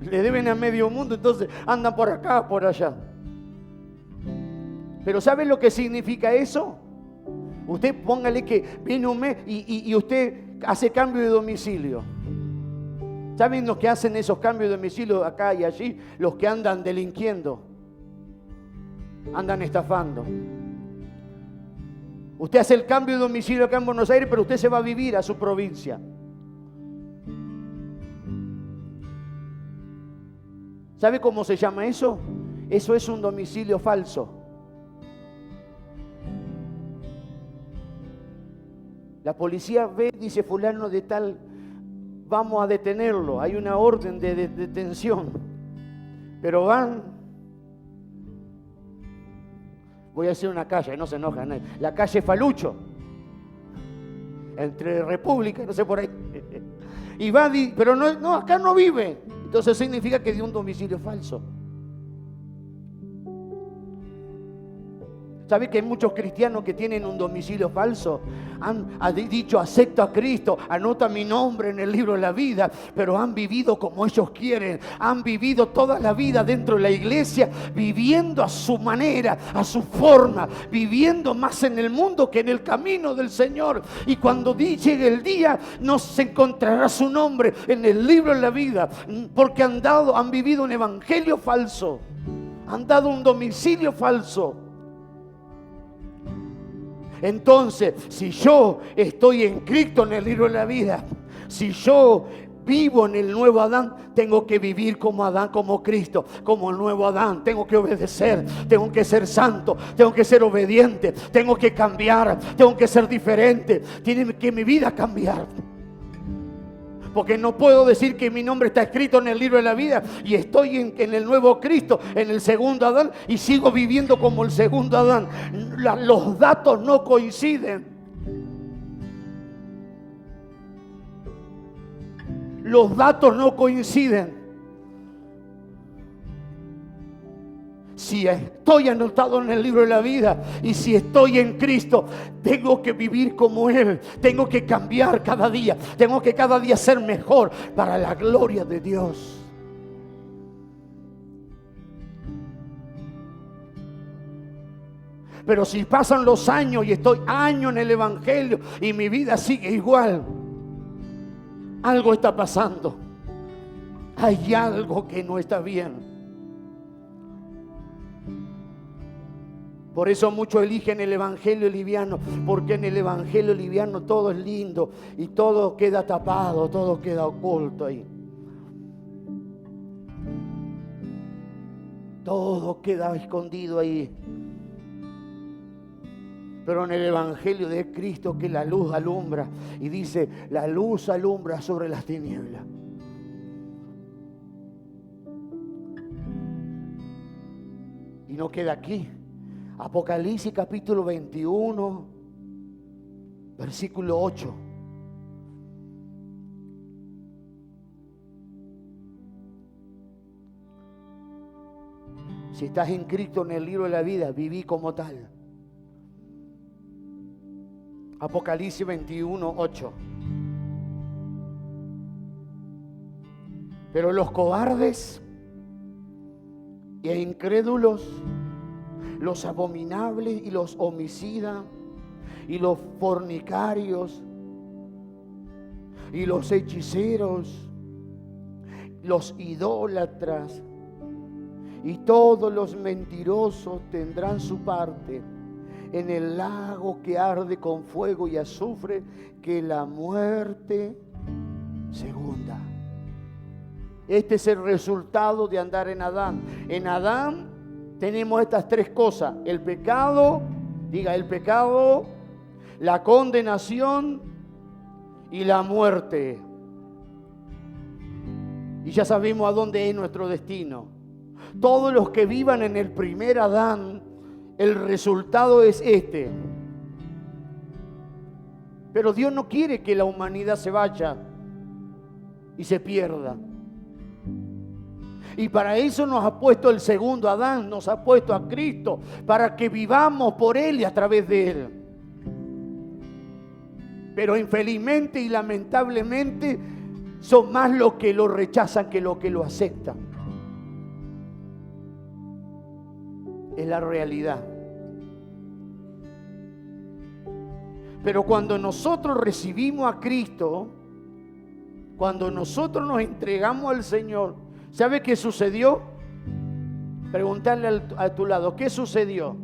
le deben a medio mundo, entonces andan por acá, por allá. Pero ¿sabe lo que significa eso? Usted póngale que viene un mes y usted hace cambio de domicilio. ¿Saben los que hacen esos cambios de domicilio acá y allí? Los que andan delinquiendo, andan estafando. Usted hace el cambio de domicilio acá en Buenos Aires, pero usted se va a vivir a su provincia. ¿Sabe cómo se llama eso? Eso es un domicilio falso. La policía ve, dice fulano de tal, vamos a detenerlo, hay una orden de detención. Pero van, voy a decir una calle, no se enoja nadie, la calle Falucho, entre República, no sé por ahí. Y va, pero no, acá no vive. Entonces significa que dio un domicilio falso. ¿Sabe que hay muchos cristianos que tienen un domicilio falso? Han dicho, acepto a Cristo, anota mi nombre en el libro de la vida, pero han vivido como ellos quieren. Han vivido toda la vida dentro de la iglesia, viviendo a su manera, a su forma, viviendo más en el mundo que en el camino del Señor. Y cuando llegue el día, no se encontrará su nombre en el libro de la vida, porque han vivido un evangelio falso, han dado un domicilio falso. Entonces, si yo estoy en Cristo en el libro de la vida, si yo vivo en el nuevo Adán, tengo que vivir como Adán, como Cristo, como el nuevo Adán. Tengo que obedecer, tengo que ser santo, tengo que ser obediente, tengo que cambiar, tengo que ser diferente. Tiene que mi vida cambiar. Porque no puedo decir que mi nombre está escrito en el libro de la vida y estoy en el nuevo Cristo, en el segundo Adán, y sigo viviendo como el segundo Adán. Los datos no coinciden. Los datos no coinciden. Si estoy anotado en el libro de la vida y si estoy en Cristo, tengo que vivir como Él. Tengo que cambiar cada día. Tengo que cada día ser mejor para la gloria de Dios. Pero si pasan los años y estoy años en el Evangelio y mi vida sigue igual, algo está pasando. Hay algo que no está bien. Por eso muchos eligen el evangelio liviano, porque en el evangelio liviano todo es lindo y todo queda tapado, todo queda oculto ahí. Todo queda escondido ahí. Pero en el evangelio de Cristo, que la luz alumbra, y dice, la luz alumbra sobre las tinieblas. Y no queda aquí. Apocalipsis capítulo 21, versículo 8. Si estás inscrito en el libro de la vida, viví como tal. Apocalipsis 21, 8. Pero los cobardes y a incrédulos, los abominables y los homicidas y los fornicarios y los hechiceros, los idólatras y todos los mentirosos tendrán su parte en el lago que arde con fuego y azufre, que la muerte segunda. Este es el resultado de andar en Adán. En Adán tenemos estas tres cosas: el pecado, diga el pecado, la condenación y la muerte. Y ya sabemos a dónde es nuestro destino. Todos los que vivan en el primer Adán, el resultado es este. Pero Dios no quiere que la humanidad se vaya y se pierda. Y para eso nos ha puesto el segundo Adán, nos ha puesto a Cristo, para que vivamos por Él y a través de Él. Pero infelizmente y lamentablemente son más los que lo rechazan que los que lo aceptan. Es la realidad. Pero cuando nosotros recibimos a Cristo, cuando nosotros nos entregamos al Señor, ¿sabe qué sucedió? Preguntarle a tu lado, ¿qué sucedió?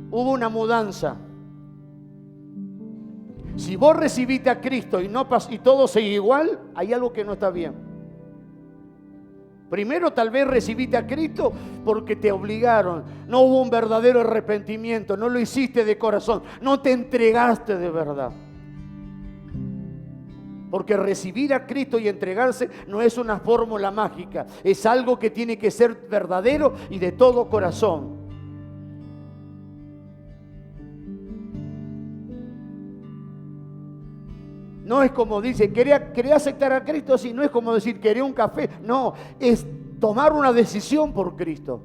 Hubo una mudanza. Si vos recibiste a Cristo y todo sigue igual, hay algo que no está bien. Primero, tal vez recibiste a Cristo porque te obligaron. No hubo un verdadero arrepentimiento. No lo hiciste de corazón. No te entregaste de verdad. Porque recibir a Cristo y entregarse no es una fórmula mágica. Es algo que tiene que ser verdadero y de todo corazón. No es como dice, quería aceptar a Cristo, sí, no es como decir, quería un café. No, es tomar una decisión por Cristo.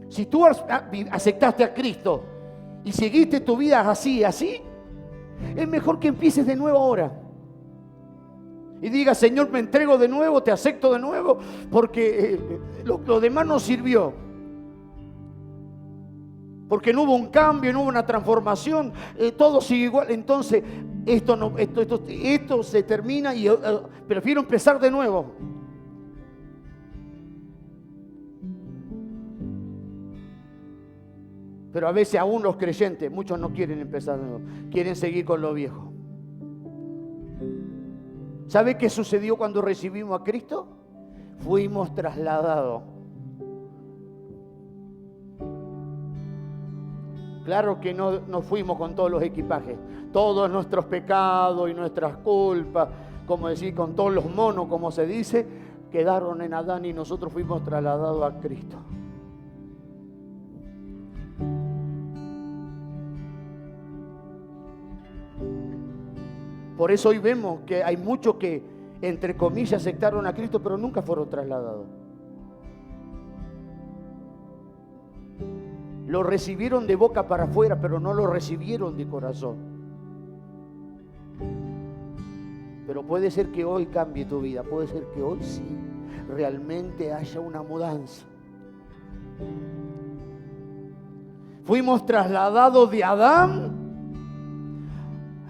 Si tú aceptaste a Cristo y seguiste tu vida así, es mejor que empieces de nuevo ahora. Y digas, Señor, me entrego de nuevo, te acepto de nuevo, porque lo demás no sirvió. Porque no hubo un cambio, no hubo una transformación, todo sigue igual. Entonces, esto se termina y prefiero empezar de nuevo. Pero a veces aún los creyentes, muchos no quieren empezar de nuevo, quieren seguir con lo viejo. ¿Sabe qué sucedió cuando recibimos a Cristo? Fuimos trasladados. Claro que no fuimos con todos los equipajes, todos nuestros pecados y nuestras culpas, como decir, con todos los monos, como se dice, quedaron en Adán y nosotros fuimos trasladados a Cristo. Por eso hoy vemos que hay muchos que, entre comillas, aceptaron a Cristo, pero nunca fueron trasladados. Lo recibieron de boca para afuera, pero no lo recibieron de corazón. Pero puede ser que hoy cambie tu vida, puede ser que hoy sí realmente haya una mudanza. Fuimos trasladados de Adán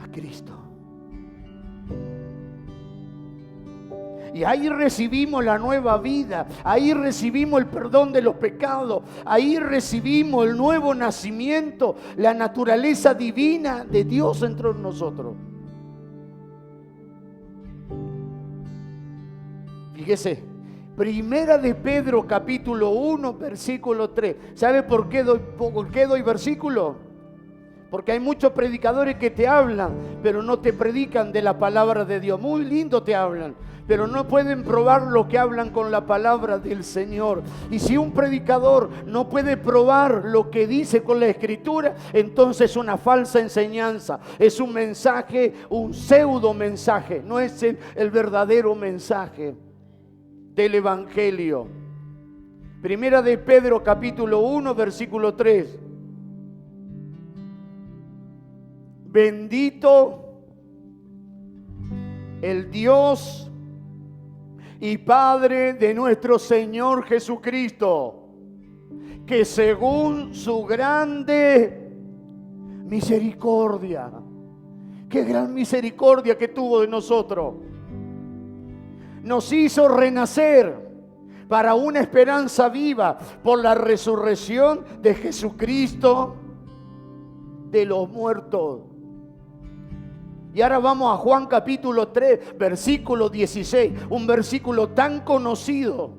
a Cristo. Y ahí recibimos la nueva vida, ahí recibimos el perdón de los pecados, ahí recibimos el nuevo nacimiento, la naturaleza divina de Dios entre nosotros. Fíjese, Primera de Pedro capítulo 1 versículo 3. ¿Sabe por qué doy versículo? Porque hay muchos predicadores que te hablan, pero no te predican de la palabra de Dios. Muy lindo te hablan, pero no pueden probar lo que hablan con la palabra del Señor. Y si un predicador no puede probar lo que dice con la Escritura, entonces es una falsa enseñanza. Es un mensaje, un pseudo mensaje. No es el verdadero mensaje del Evangelio. Primera de Pedro capítulo 1 versículo 3. Bendito el Dios y Padre de nuestro Señor Jesucristo, que según su grande misericordia, qué gran misericordia que tuvo de nosotros, nos hizo renacer para una esperanza viva por la resurrección de Jesucristo de los muertos. Y ahora vamos a Juan capítulo 3, versículo 16, un versículo tan conocido,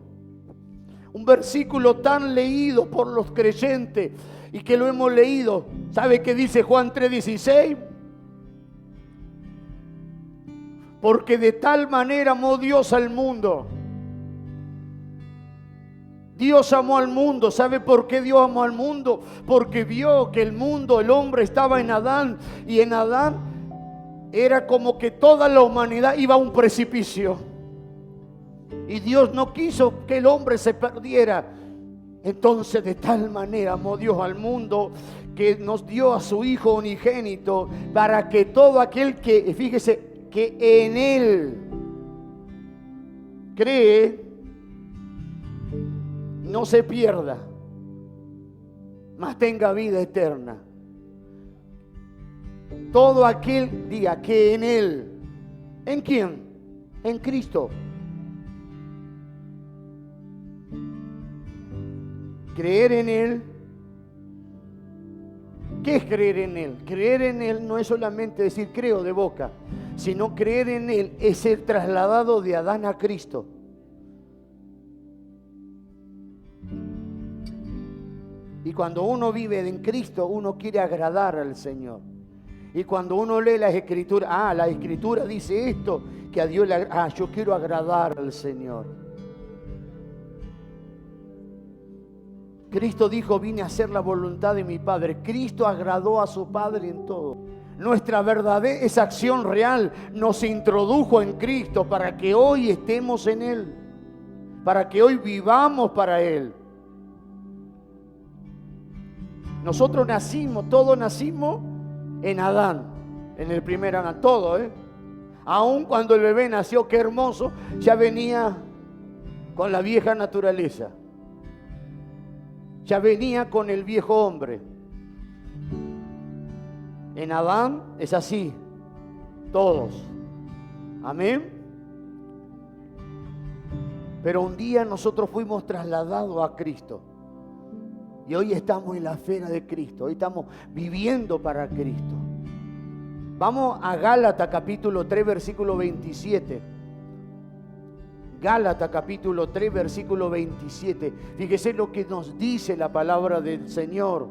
un versículo tan leído por los creyentes y que lo hemos leído. ¿Sabe qué dice Juan 3:16? Porque de tal manera amó Dios al mundo. Dios amó al mundo. ¿Sabe por qué Dios amó al mundo? Porque vio que el mundo, el hombre estaba en Adán, y en Adán era como que toda la humanidad iba a un precipicio. Y Dios no quiso que el hombre se perdiera. Entonces de tal manera amó Dios al mundo que nos dio a su Hijo unigénito, para que todo aquel que, fíjese, que en Él cree, no se pierda, mas tenga vida eterna. Todo aquel, diga, que en Él. ¿En quién? En Cristo. Creer en Él. ¿Qué es creer en Él? Creer en Él no es solamente decir creo de boca, sino creer en Él es ser trasladado de Adán a Cristo. Y cuando uno vive en Cristo, uno quiere agradar al Señor. Y cuando uno lee las Escrituras, la Escritura dice esto, que a Dios le yo quiero agradar al Señor. Cristo dijo, vine a hacer la voluntad de mi Padre. Cristo agradó a su Padre en todo. Nuestra verdadera, esa acción real nos introdujo en Cristo para que hoy estemos en Él, para que hoy vivamos para Él. Nosotros nacimos, todos nacimos en Adán, en el primer Adán, todo, Aún cuando el bebé nació, qué hermoso, ya venía con la vieja naturaleza, ya venía con el viejo hombre. En Adán es así, todos, amén. Pero un día nosotros fuimos trasladados a Cristo. Y hoy estamos en la esfera de Cristo. Hoy estamos viviendo para Cristo. Vamos a Gálatas capítulo 3 versículo 27. Gálatas capítulo 3 versículo 27. Fíjese lo que nos dice la palabra del Señor.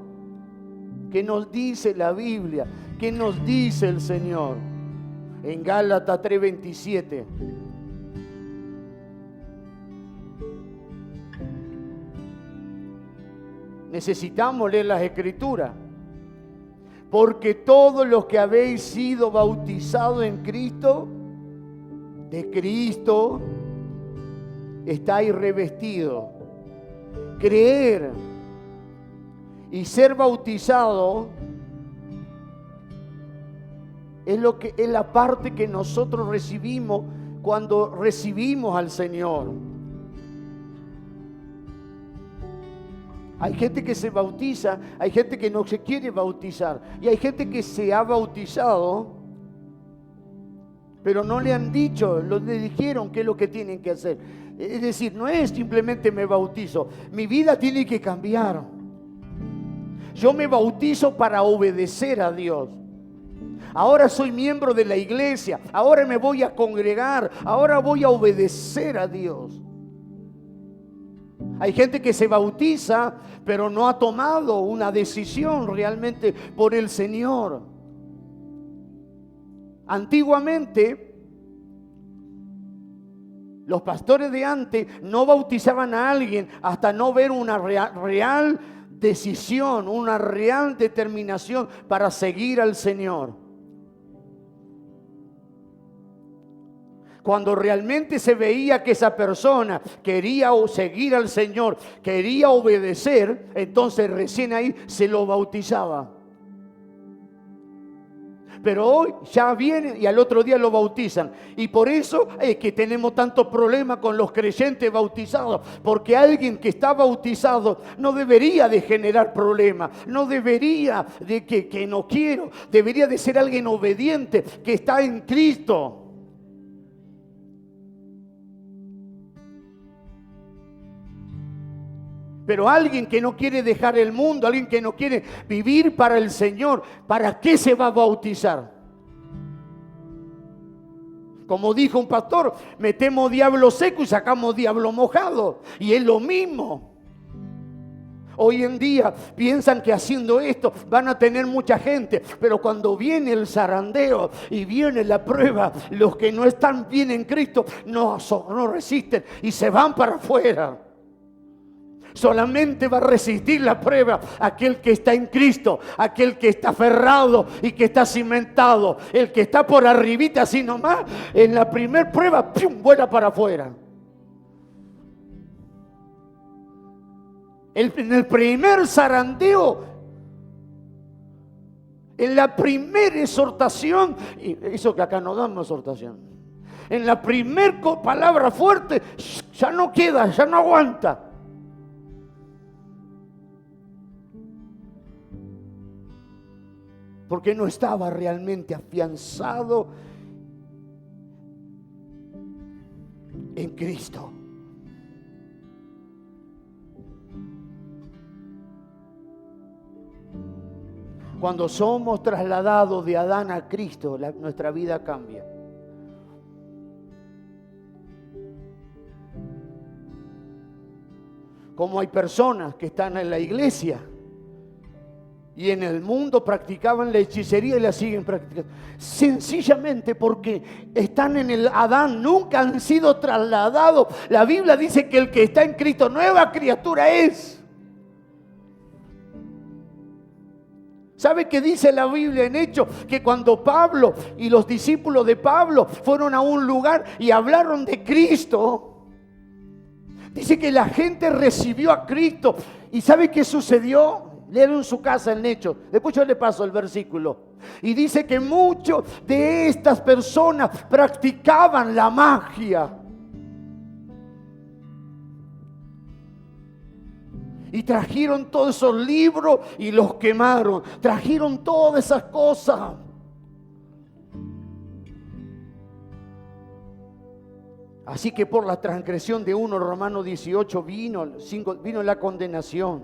¿Qué nos dice la Biblia? ¿Qué nos dice el Señor? En Gálatas 3, 27. Necesitamos leer las Escrituras. Porque todos los que habéis sido bautizados en Cristo, de Cristo estáis revestidos. Creer y ser bautizado es la parte que nosotros recibimos cuando recibimos al Señor. Hay gente que se bautiza, hay gente que no se quiere bautizar, y hay gente que se ha bautizado, pero no le han dicho, le dijeron qué es lo que tienen que hacer. Es decir, no es simplemente me bautizo, mi vida tiene que cambiar. Yo me bautizo para obedecer a Dios. Ahora soy miembro de la iglesia, ahora me voy a congregar, ahora voy a obedecer a Dios. Hay gente que se bautiza, pero no ha tomado una decisión realmente por el Señor. Antiguamente, los pastores de antes no bautizaban a alguien hasta no ver una real decisión, una real determinación para seguir al Señor. Cuando realmente se veía que esa persona quería seguir al Señor, quería obedecer, entonces recién ahí se lo bautizaba. Pero hoy ya vienen y al otro día lo bautizan. Y por eso es que tenemos tanto problema con los creyentes bautizados. Porque alguien que está bautizado no debería de generar problemas. No debería de que no quiero. Debería de ser alguien obediente que está en Cristo. Pero alguien que no quiere dejar el mundo, alguien que no quiere vivir para el Señor, ¿para qué se va a bautizar? Como dijo un pastor, metemos diablo seco y sacamos diablo mojado. Y es lo mismo. Hoy en día piensan que haciendo esto van a tener mucha gente, pero cuando viene el zarandeo y viene la prueba, los que no están bien en Cristo no resisten y se van para afuera. Solamente va a resistir la prueba aquel que está en Cristo, aquel que está aferrado y que está cimentado. El que está por arribita así nomás, en la primer prueba, ¡pum!, vuela para afuera. En el primer zarandeo, en la primera exhortación, y eso que acá no damos exhortación, en la primera palabra fuerte, ya no queda, ya no aguanta. Porque no estaba realmente afianzado en Cristo. Cuando somos trasladados de Adán a Cristo, nuestra vida cambia. Como hay personas que están en la iglesia y en el mundo practicaban la hechicería y la siguen practicando. Sencillamente porque están en el Adán, nunca han sido trasladados. La Biblia dice que el que está en Cristo, nueva criatura es. ¿Sabe qué dice la Biblia en Hechos? Que cuando Pablo y los discípulos de Pablo fueron a un lugar y hablaron de Cristo, dice que la gente recibió a Cristo. ¿Y sabe qué sucedió? Léelo en su casa en Hechos. Después yo le paso el versículo. Y dice que muchos de estas personas practicaban la magia. Y trajeron todos esos libros y los quemaron. Trajeron todas esas cosas. Así que por la transgresión de uno, Romanos 18, vino la condenación.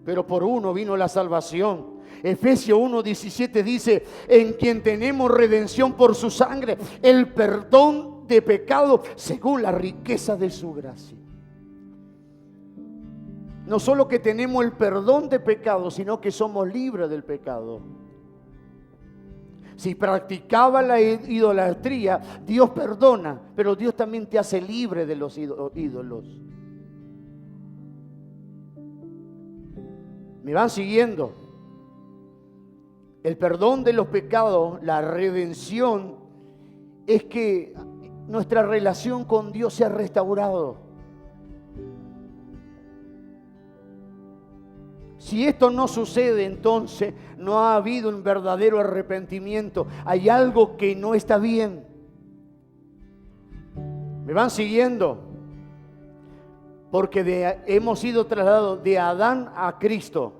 Pero por uno vino la salvación. Efesios 1:17 dice: en quien tenemos redención por su sangre, el perdón de pecado según la riqueza de su gracia. No solo que tenemos el perdón de pecado, sino que somos libres del pecado. Si practicaba la idolatría, Dios perdona, pero Dios también te hace libre de los ídolos. ¿Me van siguiendo? El perdón de los pecados, la redención, es que nuestra relación con Dios se ha restaurado. Si esto no sucede, entonces no ha habido un verdadero arrepentimiento. Hay algo que no está bien. ¿Me van siguiendo? Porque hemos sido trasladados de Adán a Cristo.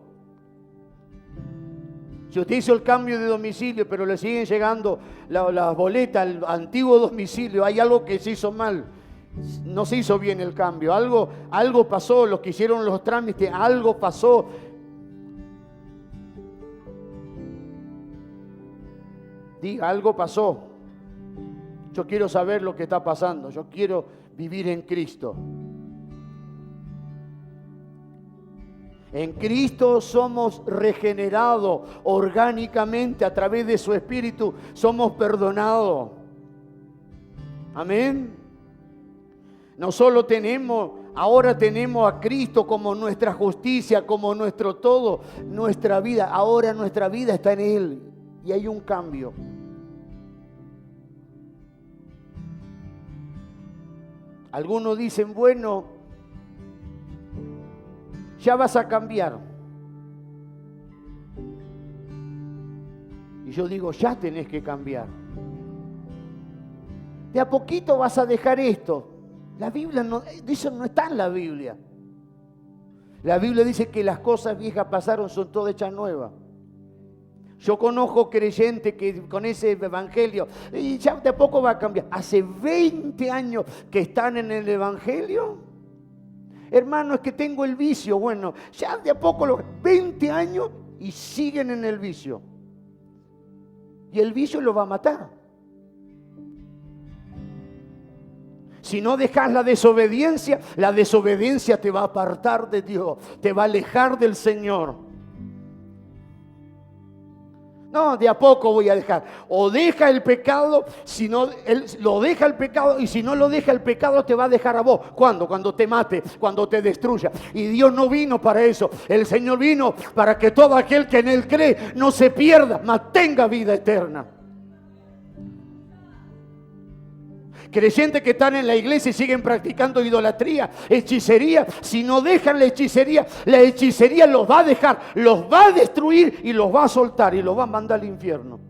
Si usted hizo el cambio de domicilio, pero le siguen llegando las boletas al antiguo domicilio, hay algo que se hizo mal. No se hizo bien el cambio. Algo pasó, los que hicieron los trámites, algo pasó. Diga, algo pasó. Yo quiero saber lo que está pasando. Yo quiero vivir en Cristo. En Cristo somos regenerados orgánicamente a través de su Espíritu. Somos perdonados. Amén. No solo ahora tenemos a Cristo como nuestra justicia, como nuestro todo, nuestra vida. Ahora nuestra vida está en Él y hay un cambio. Algunos dicen, bueno, ya vas a cambiar. Y yo digo, ya tenés que cambiar. De a poquito vas a dejar esto. La Biblia no, eso no está en la Biblia. La Biblia dice que las cosas viejas pasaron, son todas hechas nuevas. Yo conozco creyentes que con ese evangelio, y ya de a poco va a cambiar. Hace 20 años que están en el evangelio. Hermano, es que tengo el vicio. Bueno, ya de a poco, 20 años y siguen en el vicio. Y el vicio lo va a matar. Si no dejas la desobediencia te va a apartar de Dios, te va a alejar del Señor. No, de a poco voy a dejar. O deja el pecado, si no, él lo deja el pecado, y si no lo deja el pecado te va a dejar a vos. ¿Cuándo? Cuando te mate, cuando te destruya. Y Dios no vino para eso. El Señor vino para que todo aquel que en Él cree no se pierda, mas tenga vida eterna. Creyentes que están en la iglesia y siguen practicando idolatría, hechicería. Si no dejan la hechicería los va a dejar, los va a destruir y los va a soltar y los va a mandar al infierno.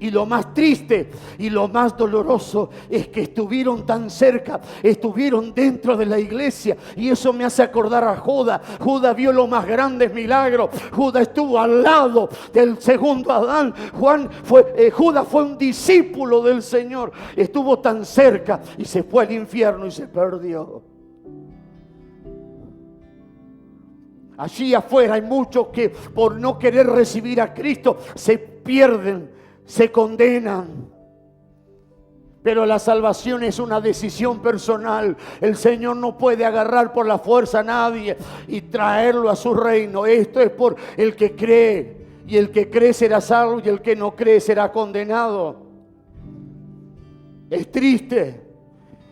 Y lo más triste y lo más doloroso es que estuvieron tan cerca, estuvieron dentro de la iglesia. Y eso me hace acordar a Judas. Judas vio los más grandes milagros. Judas estuvo al lado del segundo Adán. Judas fue un discípulo del Señor. Estuvo tan cerca y se fue al infierno y se perdió. Allí afuera hay muchos que por no querer recibir a Cristo se pierden, se condenan. Pero la salvación es una decisión personal. El Señor no puede agarrar por la fuerza a nadie y traerlo a su reino. Esto es por el que cree. Y el que cree será salvo y el que no cree será condenado. Es triste,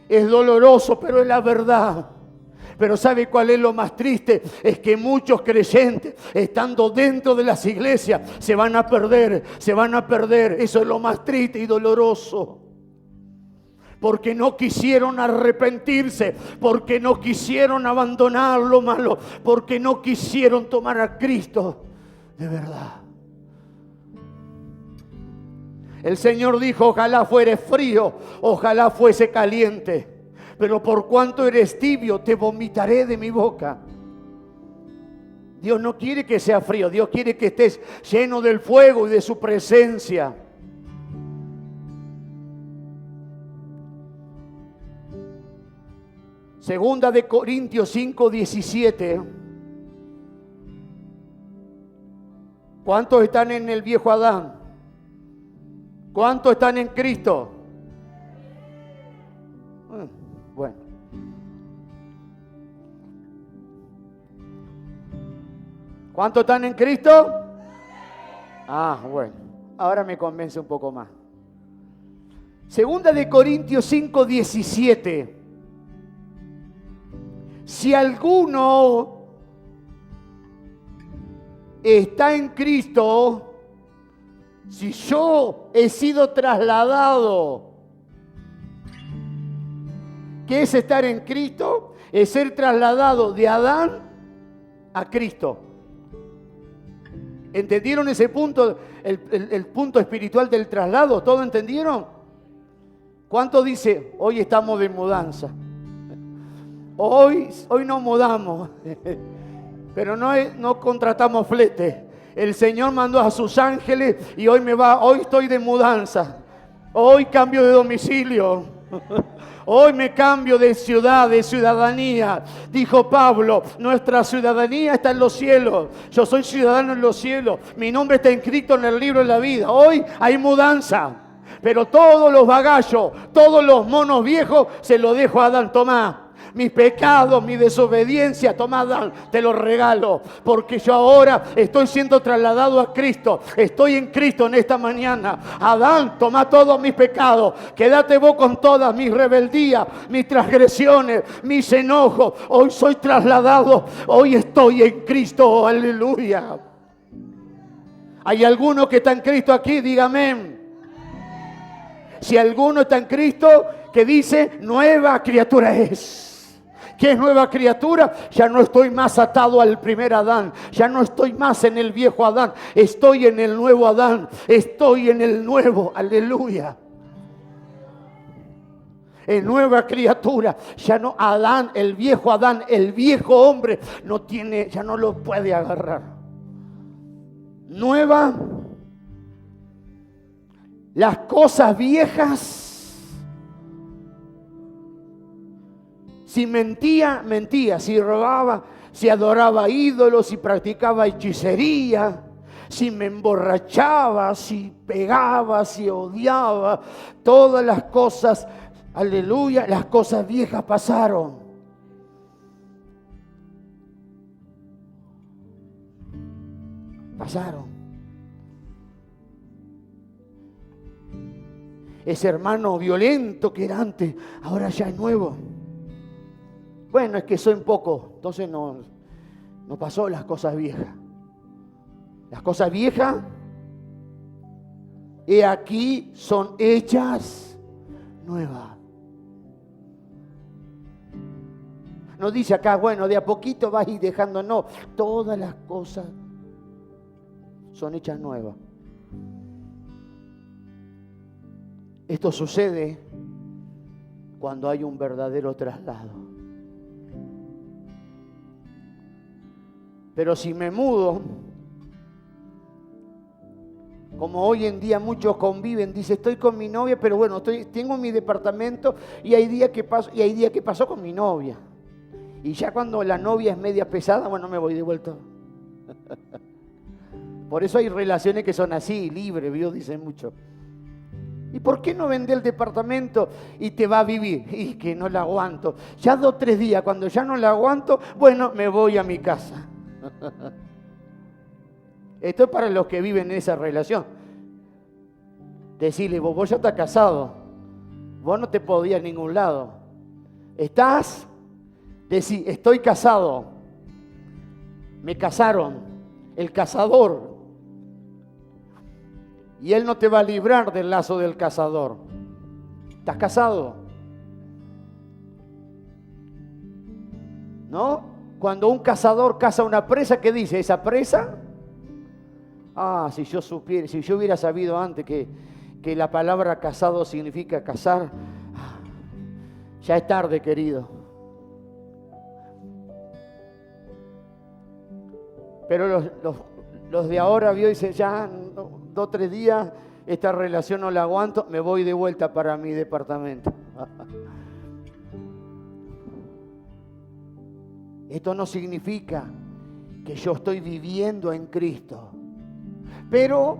es doloroso, pero es la verdad. Pero ¿sabe cuál es lo más triste? Es que muchos creyentes, estando dentro de las iglesias, se van a perder. Eso es lo más triste y doloroso. Porque no quisieron arrepentirse, porque no quisieron abandonar lo malo, porque no quisieron tomar a Cristo de verdad. El Señor dijo, ojalá fuere frío, ojalá fuese caliente. Pero por cuanto eres tibio, te vomitaré de mi boca. Dios no quiere que sea frío, Dios quiere que estés lleno del fuego y de su presencia. Segunda de Corintios 5:17. ¿Cuántos están en el viejo Adán? ¿Cuántos están en Cristo? Bueno. ¿Cuántos están en Cristo? Bueno. Ahora me convence un poco más. Segunda de Corintios 5:17. Si alguno está en Cristo, si yo he sido trasladado, ¿qué es estar en Cristo? Es ser trasladado de Adán a Cristo. ¿Entendieron ese punto? El punto espiritual del traslado. ¿Todo entendieron? ¿Cuánto dice? Hoy estamos de mudanza. Hoy nos mudamos. Pero no contratamos flete. El Señor mandó a sus ángeles y hoy estoy de mudanza. Hoy cambio de domicilio. Hoy me cambio de ciudad, de ciudadanía. Dijo Pablo, nuestra ciudadanía está en los cielos. Yo soy ciudadano en los cielos. Mi nombre está inscrito en el libro de la vida. Hoy hay mudanza. Pero todos los bagallos, todos los monos viejos, se los dejo a Adán. Tomá. Mis pecados, mi desobediencia, toma Adán, te lo regalo. Porque yo ahora estoy siendo trasladado a Cristo. Estoy en Cristo en esta mañana. Adán, toma todos mis pecados. Quédate vos con todas mis rebeldías, mis transgresiones, mis enojos. Hoy soy trasladado. Hoy estoy en Cristo. Aleluya. ¿Hay alguno que está en Cristo aquí? Dígame. Si alguno está en Cristo, que dice, nueva criatura es. ¿Qué es nueva criatura? Ya no estoy más atado al primer Adán. Ya no estoy más en el viejo Adán. Estoy en el nuevo Adán. Estoy en el nuevo. Aleluya. En nueva criatura. Ya no Adán, el viejo Adán, el viejo hombre no tiene, ya no lo puede agarrar. Nueva. Las cosas viejas. Si mentía, mentía. Si robaba, si adoraba ídolos, si practicaba hechicería, si me emborrachaba, si pegaba, si odiaba, todas las cosas, aleluya, las cosas viejas pasaron. Pasaron. Ese hermano violento que era antes, ahora ya es nuevo. Bueno, es que soy un poco, entonces no pasó las cosas viejas. Las cosas viejas, he aquí, son hechas nuevas. No dice acá, bueno, de a poquito vas a ir dejando, no. Todas las cosas son hechas nuevas. Esto sucede cuando hay un verdadero traslado. Pero si me mudo, como hoy en día muchos conviven, dice, estoy con mi novia, pero bueno, tengo mi departamento y hay días que paso con mi novia. Y ya cuando la novia es media pesada, bueno, me voy de vuelta. Por eso hay relaciones que son así, libres, Dios dice mucho. ¿Y por qué no vende el departamento y te va a vivir? Y que no la aguanto. Ya 2 o 3 días, cuando ya no la aguanto, bueno, me voy a mi casa. Esto es para los que viven en esa relación. Decirle, vos ya estás casado, vos no te podías a ningún lado. ¿Estás? Decir, estoy casado. Me casaron. El cazador. Y él no te va a librar del lazo del cazador. ¿Estás casado? ¿No? Cuando un cazador caza una presa, ¿qué dice? ¿Esa presa? Ah, si yo supiera, si yo hubiera sabido antes que la palabra casado significa cazar, ya es tarde, querido. Pero los de ahora, vio, dicen, ya 2 o 3 días, esta relación no la aguanto, me voy de vuelta para mi departamento. Esto no significa que yo estoy viviendo en Cristo. Pero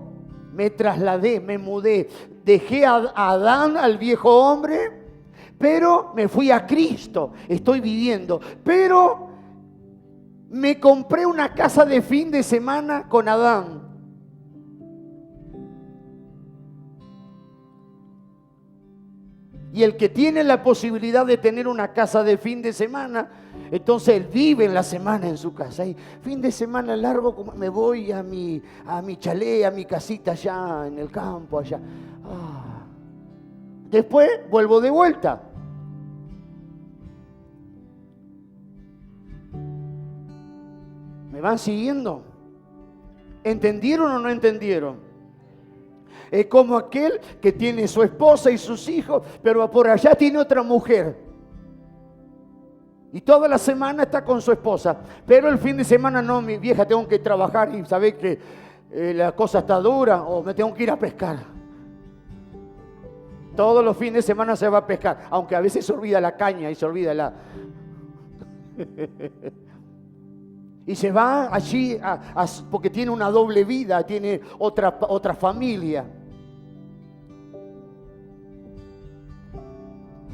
me trasladé, me mudé. Dejé a Adán, al viejo hombre, pero me fui a Cristo. Estoy viviendo. Pero me compré una casa de fin de semana con Adán. Y el que tiene la posibilidad de tener una casa de fin de semana, entonces él vive en la semana en su casa. Y fin de semana largo, me voy a mi chalet, a mi casita allá en el campo, allá. Después vuelvo de vuelta. ¿Me van siguiendo? ¿Entendieron o no entendieron? Es como aquel que tiene su esposa y sus hijos, pero por allá tiene otra mujer. Y toda la semana está con su esposa. Pero el fin de semana no, mi vieja, tengo que trabajar y sabés que la cosa está dura o me tengo que ir a pescar. Todos los fines de semana se va a pescar, aunque a veces se olvida la caña y se olvida la... Y se va allí porque tiene una doble vida, tiene otra familia.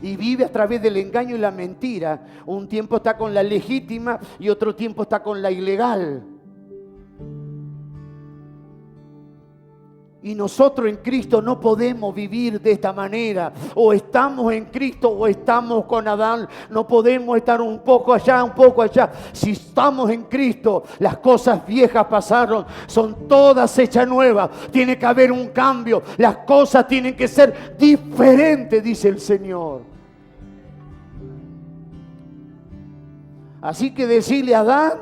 Y vive a través del engaño y la mentira. Un tiempo está con la legítima y otro tiempo está con la ilegal. Y nosotros en Cristo no podemos vivir de esta manera. O estamos en Cristo o estamos con Adán. No podemos estar un poco allá, un poco allá. Si estamos en Cristo, las cosas viejas pasaron. Son todas hechas nuevas. Tiene que haber un cambio. Las cosas tienen que ser diferentes, dice el Señor. Así que decirle a Adán: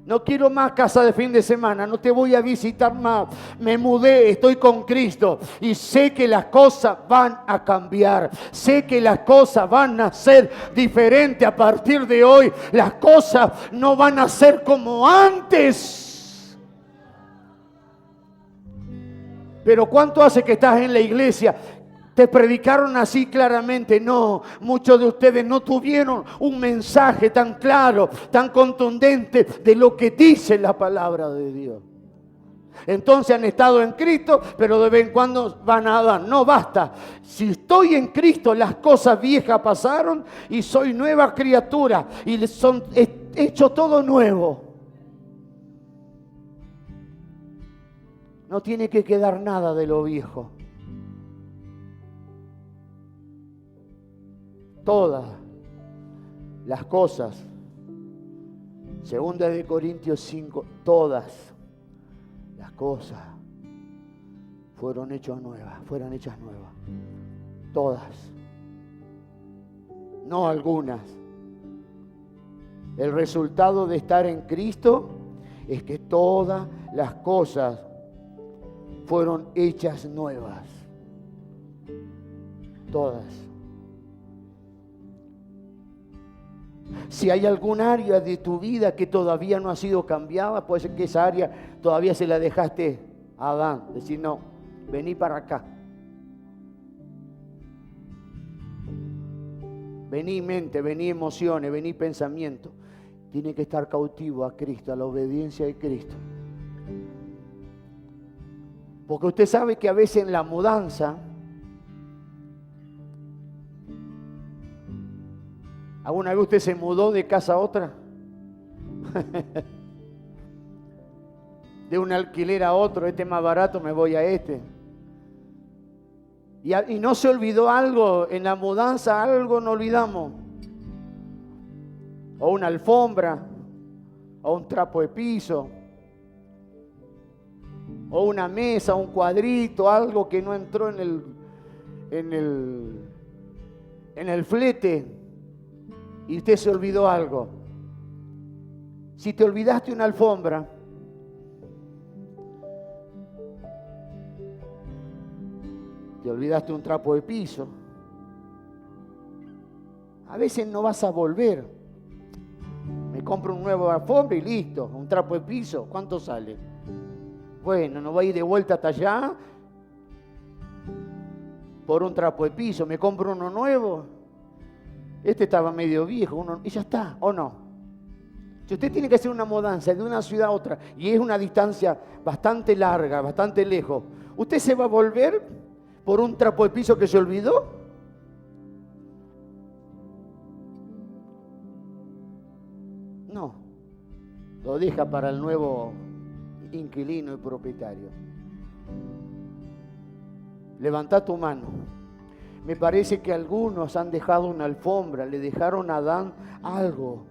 no quiero más casa de fin de semana, no te voy a visitar más. Me mudé, estoy con Cristo y sé que las cosas van a cambiar. Sé que las cosas van a ser diferentes a partir de hoy. Las cosas no van a ser como antes. Pero ¿cuánto hace que estás en la iglesia? ¿Te predicaron así claramente? No, muchos de ustedes no tuvieron un mensaje tan claro, tan contundente de lo que dice la palabra de Dios. Entonces han estado en Cristo, pero de vez en cuando van a Adán. No basta. Si estoy en Cristo, las cosas viejas pasaron y soy nueva criatura y he hecho todo nuevo. No tiene que quedar nada de lo viejo. Todas las cosas, segunda de Corintios 5, todas las cosas fueron hechas nuevas, todas, no algunas. El resultado de estar en Cristo es que todas las cosas fueron hechas nuevas, todas. Si hay algún área de tu vida que todavía no ha sido cambiada, puede ser que esa área todavía se la dejaste a Adán. Decir: no, vení para acá. Vení mente, vení emociones, vení pensamiento. Tiene que estar cautivo a Cristo, a la obediencia de Cristo. Porque usted sabe que a veces en la mudanza, ¿alguna vez usted se mudó de casa a otra? De un alquiler a otro, este es más barato, me voy a este. Y no se olvidó algo, en la mudanza algo no olvidamos. O una alfombra, o un trapo de piso, o una mesa, un cuadrito, algo que no entró en el flete. Y usted se olvidó algo. Si te olvidaste una alfombra, te olvidaste un trapo de piso, a veces no vas a volver. Me compro un nuevo alfombra y listo, un trapo de piso, ¿cuánto sale? Bueno, no voy a ir de vuelta hasta allá por un trapo de piso, me compro uno nuevo. Este estaba medio viejo, y ya está, ¿o no? Si usted tiene que hacer una mudanza de una ciudad a otra y es una distancia bastante larga, bastante lejos, ¿usted se va a volver por un trapo de piso que se olvidó? No, lo deja para el nuevo inquilino y propietario. Levanta tu mano. Me parece que algunos han dejado una alfombra, le dejaron a Adán algo.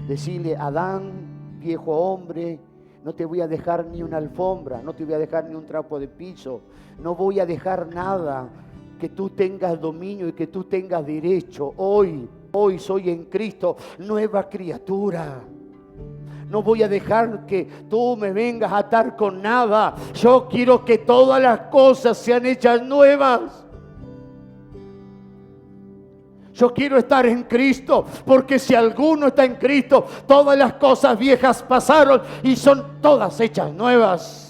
Decirle: Adán, viejo hombre, no te voy a dejar ni una alfombra, no te voy a dejar ni un trapo de piso, no voy a dejar nada que tú tengas dominio y que tú tengas derecho. Hoy soy en Cristo, nueva criatura. No voy a dejar que tú me vengas a atar con nada. Yo quiero que todas las cosas sean hechas nuevas. Yo quiero estar en Cristo, porque si alguno está en Cristo, todas las cosas viejas pasaron y son todas hechas nuevas.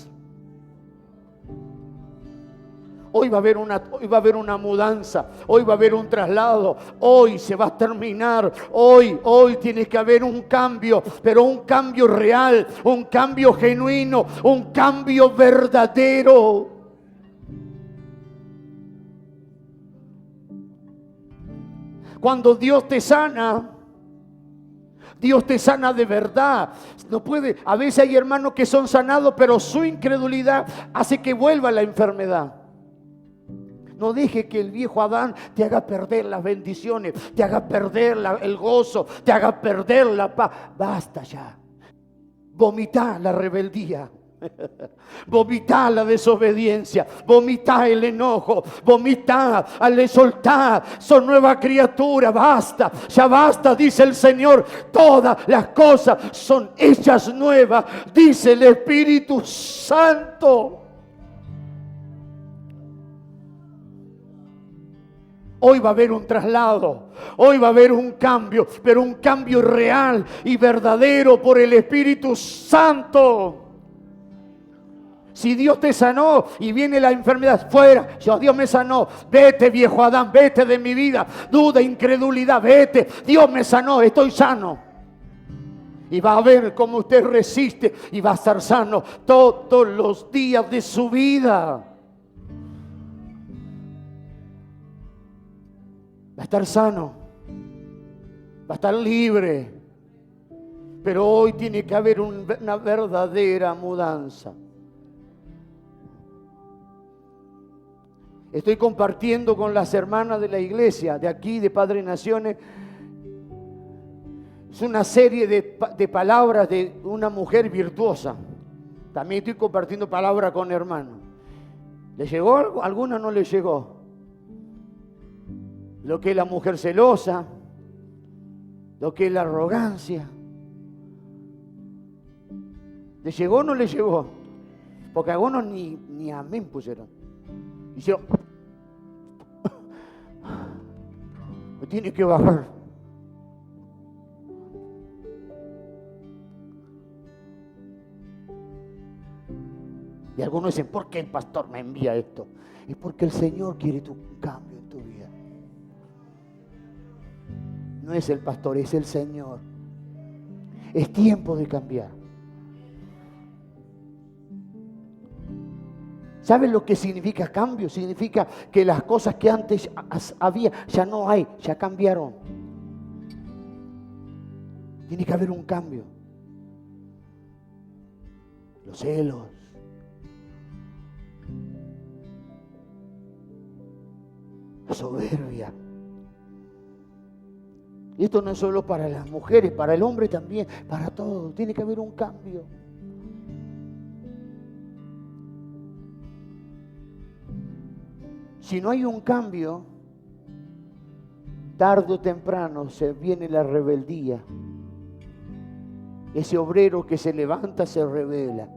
Hoy va a haber una mudanza, hoy va a haber un traslado, hoy se va a terminar, hoy tiene que haber un cambio, pero un cambio real, un cambio genuino, un cambio verdadero. Cuando Dios te sana de verdad. No puede, a veces hay hermanos que son sanados, pero su incredulidad hace que vuelva la enfermedad. No deje que el viejo Adán te haga perder las bendiciones, te haga perder el gozo, te haga perder la paz. Basta ya. Vomita la rebeldía. Vomitá la desobediencia, vomitá el enojo, vomitá al soltar. Son nueva criatura, basta, ya basta, dice el Señor. Todas las cosas son hechas nuevas, dice el Espíritu Santo. Hoy va a haber un traslado, hoy va a haber un cambio, pero un cambio real y verdadero por el Espíritu Santo. Si Dios te sanó y viene la enfermedad, fuera. Dios me sanó. Vete, viejo Adán, vete de mi vida. Duda, incredulidad, vete. Dios me sanó, estoy sano. Y va a ver cómo usted resiste y va a estar sano todos los días de su vida. Va a estar sano, va a estar libre, pero hoy tiene que haber una verdadera mudanza. Estoy compartiendo con las hermanas de la iglesia, de aquí, de Padre Naciones, es una serie de palabras de una mujer virtuosa. También estoy compartiendo palabras con hermanos. ¿Le llegó algo? ¿Alguna no le llegó? Lo que es la mujer celosa, lo que es la arrogancia. ¿Le llegó o no le llegó? Porque algunos ni amén pusieron. Hicieron. Me tiene que bajar. Y algunos dicen, ¿por qué el pastor me envía esto? Es porque el Señor quiere un cambio en tu vida. No es el pastor, es el Señor. Es tiempo de cambiar. ¿Sabes lo que significa cambio? Significa que las cosas que antes había ya no hay, ya cambiaron. Tiene que haber un cambio. Los celos, la soberbia. Y esto no es solo para las mujeres, para el hombre también, para todos. Tiene que haber un cambio. Si no hay un cambio, tarde o temprano se viene la rebeldía. Ese obrero que se levanta se rebela.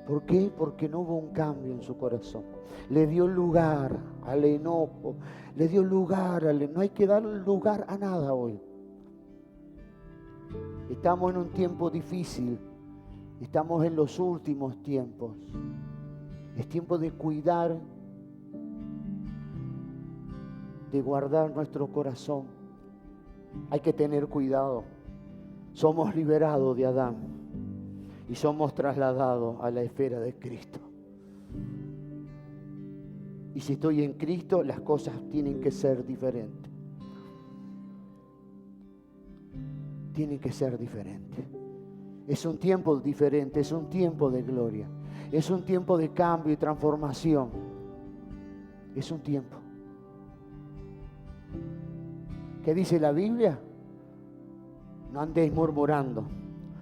¿Por qué? Porque no hubo un cambio en su corazón. Le dio lugar al enojo, le dio lugar no hay que dar lugar a nada hoy. Estamos en un tiempo difícil, estamos en los últimos tiempos. Es tiempo de cuidar, de guardar nuestro corazón. Hay que tener cuidado. Somos liberados de Adán y somos trasladados a la esfera de Cristo. Y si estoy en Cristo, las cosas tienen que ser diferentes. Tienen que ser diferentes. Es un tiempo diferente, es un tiempo de gloria. Es un tiempo de cambio y transformación. Es un tiempo. ¿Qué dice la Biblia? No andéis murmurando.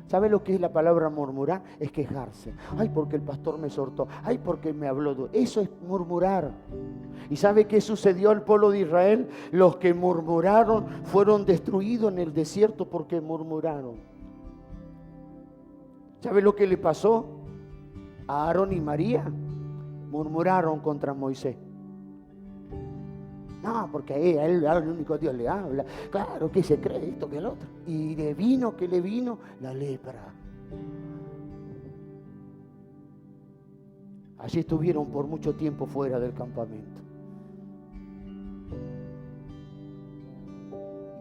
¿Sabe lo que es la palabra murmurar? Es quejarse. Ay, porque el pastor me exhortó. Ay, porque me habló. Eso es murmurar. ¿Y sabe qué sucedió al pueblo de Israel? Los que murmuraron fueron destruidos en el desierto porque murmuraron. ¿Sabe lo que le pasó a Aarón y María? Murmuraron contra Moisés. No, porque a él el único Dios le habla. Claro, que se cree esto que el otro. Y le vino la lepra. Allí estuvieron por mucho tiempo fuera del campamento.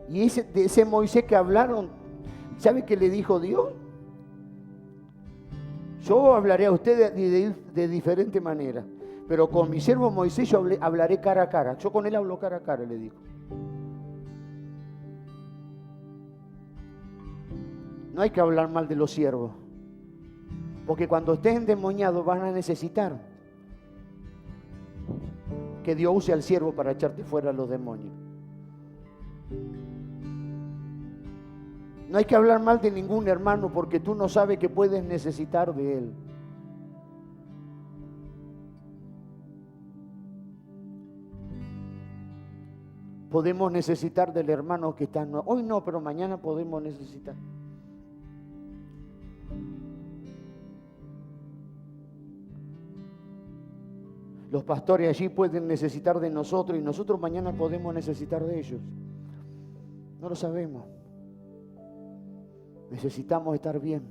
Y de ese Moisés que hablaron, ¿sabe qué le dijo Dios? Yo hablaré a ustedes de diferente manera. Pero con mi siervo Moisés yo hablaré cara a cara. Yo con él hablo cara a cara, le digo. No hay que hablar mal de los siervos. Porque cuando estén endemoniados van a necesitar que Dios use al siervo para echarte fuera a los demonios. No hay que hablar mal de ningún hermano porque tú no sabes que puedes necesitar de él. Podemos necesitar del hermano que está. Hoy no, pero mañana podemos necesitar. Los pastores allí pueden necesitar de nosotros y nosotros mañana podemos necesitar de ellos. No lo sabemos. Necesitamos estar bien.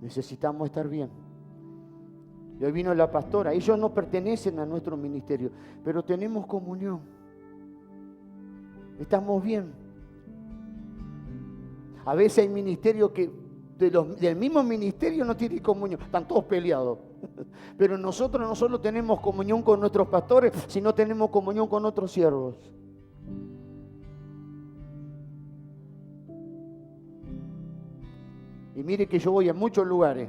Necesitamos estar bien. Y hoy vino la pastora. Ellos no pertenecen a nuestro ministerio, pero tenemos comunión. Estamos bien. A veces hay ministerios que del mismo ministerio no tienen comunión. Están todos peleados. Pero nosotros no solo tenemos comunión con nuestros pastores, sino tenemos comunión con otros siervos. Y mire que yo voy a muchos lugares,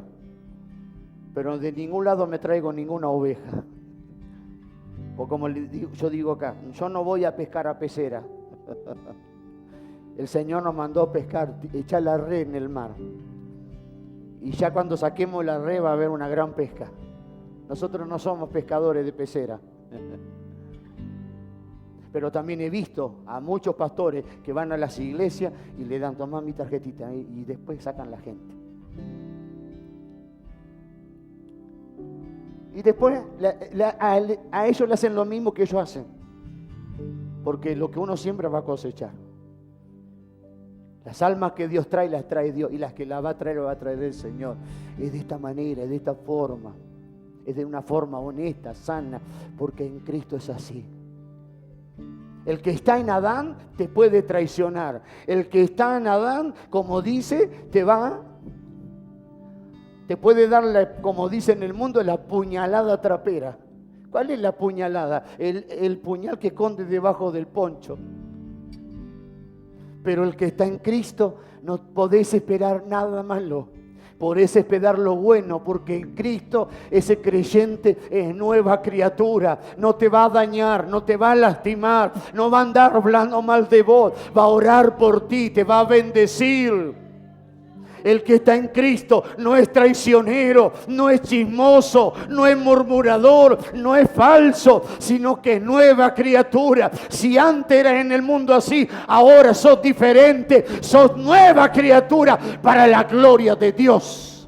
pero de ningún lado me traigo ninguna oveja. O como yo digo acá, yo no voy a pescar a pecera. El Señor nos mandó a pescar, echar la red en el mar. Y ya cuando saquemos la red va a haber una gran pesca. Nosotros no somos pescadores de pecera. Pero también he visto a muchos pastores que van a las iglesias y le dan, tomá mi tarjetita, y después sacan la gente. Y después a ellos le hacen lo mismo que ellos hacen. Porque lo que uno siembra va a cosechar. Las almas que Dios trae, las trae Dios. Y las que las va a traer el Señor. Es de esta manera, es de esta forma. Es de una forma honesta, sana. Porque en Cristo es así. El que está en Adán te puede traicionar. El que está en Adán, como dice, te puede dar, como dice en el mundo, la puñalada trapera. ¿Cuál es la puñalada? El puñal que esconde debajo del poncho. Pero el que está en Cristo no podés esperar nada malo. Podés esperar lo bueno, porque en Cristo ese creyente es nueva criatura. No te va a dañar, no te va a lastimar, no va a andar hablando mal de vos. Va a orar por ti, te va a bendecir. El que está en Cristo no es traicionero, no es chismoso, no es murmurador, no es falso, sino que es nueva criatura. Si antes eras en el mundo así, ahora sos diferente, sos nueva criatura para la gloria de Dios.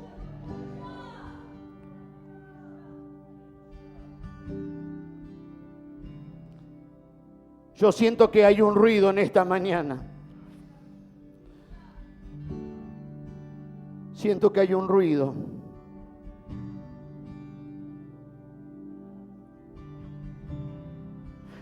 Yo siento que hay un ruido en esta mañana. Siento que hay un ruido.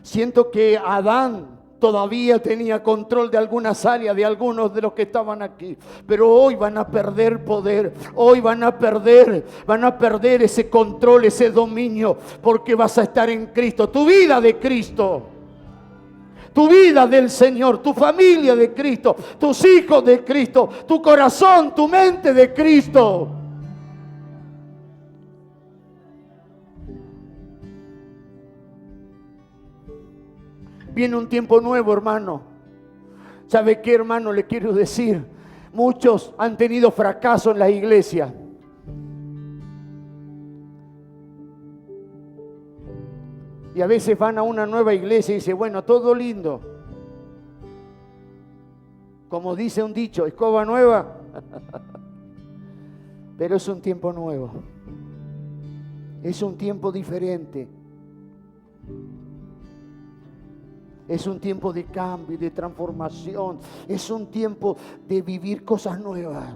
Siento que Adán todavía tenía control de algunas áreas, de algunos de los que estaban aquí. Pero hoy van a perder poder. Hoy van a perder ese control, ese dominio. Porque vas a estar en Cristo. Tu vida de Cristo. Tu vida del Señor, tu familia de Cristo, tus hijos de Cristo, tu corazón, tu mente de Cristo. Viene un tiempo nuevo, hermano. ¿Sabe qué, hermano? Le quiero decir, muchos han tenido fracaso en la iglesia. Y a veces van a una nueva iglesia y dicen, bueno, todo lindo. Como dice un dicho, escoba nueva. Pero es un tiempo nuevo. Es un tiempo diferente. Es un tiempo de cambio, de transformación. Es un tiempo de vivir cosas nuevas.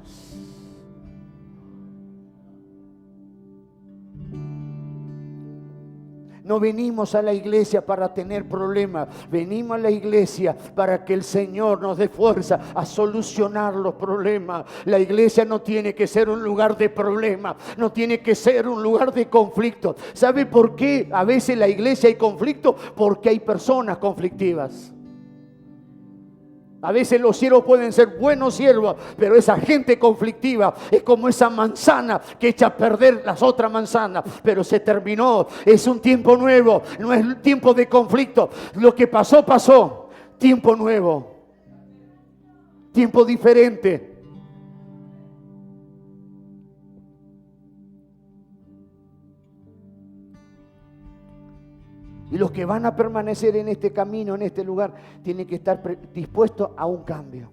No venimos a la iglesia para tener problemas. Venimos a la iglesia para que el Señor nos dé fuerza a solucionar los problemas. La iglesia no tiene que ser un lugar de problemas. No tiene que ser un lugar de conflicto. ¿Sabe por qué a veces en la iglesia hay conflicto? Porque hay personas conflictivas. A veces los siervos pueden ser buenos siervos, pero esa gente conflictiva es como esa manzana que echa a perder las otras manzanas. Pero se terminó, es un tiempo nuevo, no es un tiempo de conflicto. Lo que pasó, pasó. Tiempo nuevo, tiempo diferente. Y los que van a permanecer en este camino, en este lugar, tienen que estar dispuestos a un cambio.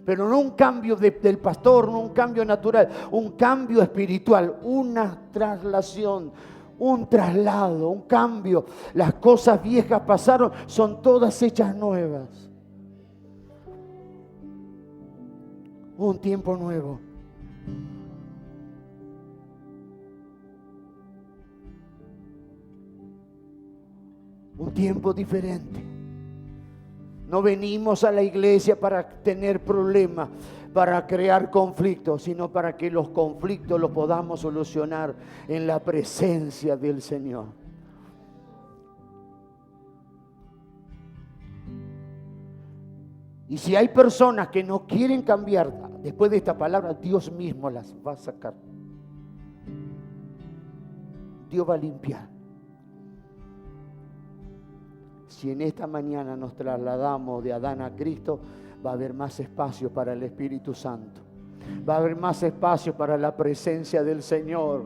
Pero no un cambio del pastor, no un cambio natural, un cambio espiritual, una traslación, un traslado, un cambio. Las cosas viejas pasaron, son todas hechas nuevas. Un tiempo nuevo. Un tiempo diferente. No venimos a la iglesia para tener problemas, para crear conflictos, sino para que los conflictos los podamos solucionar en la presencia del Señor. Y si hay personas que no quieren cambiar, después de esta palabra, Dios mismo las va a sacar. Dios va a limpiar. Si en esta mañana nos trasladamos de Adán a Cristo, va a haber más espacio para el Espíritu Santo. Va a haber más espacio para la presencia del Señor.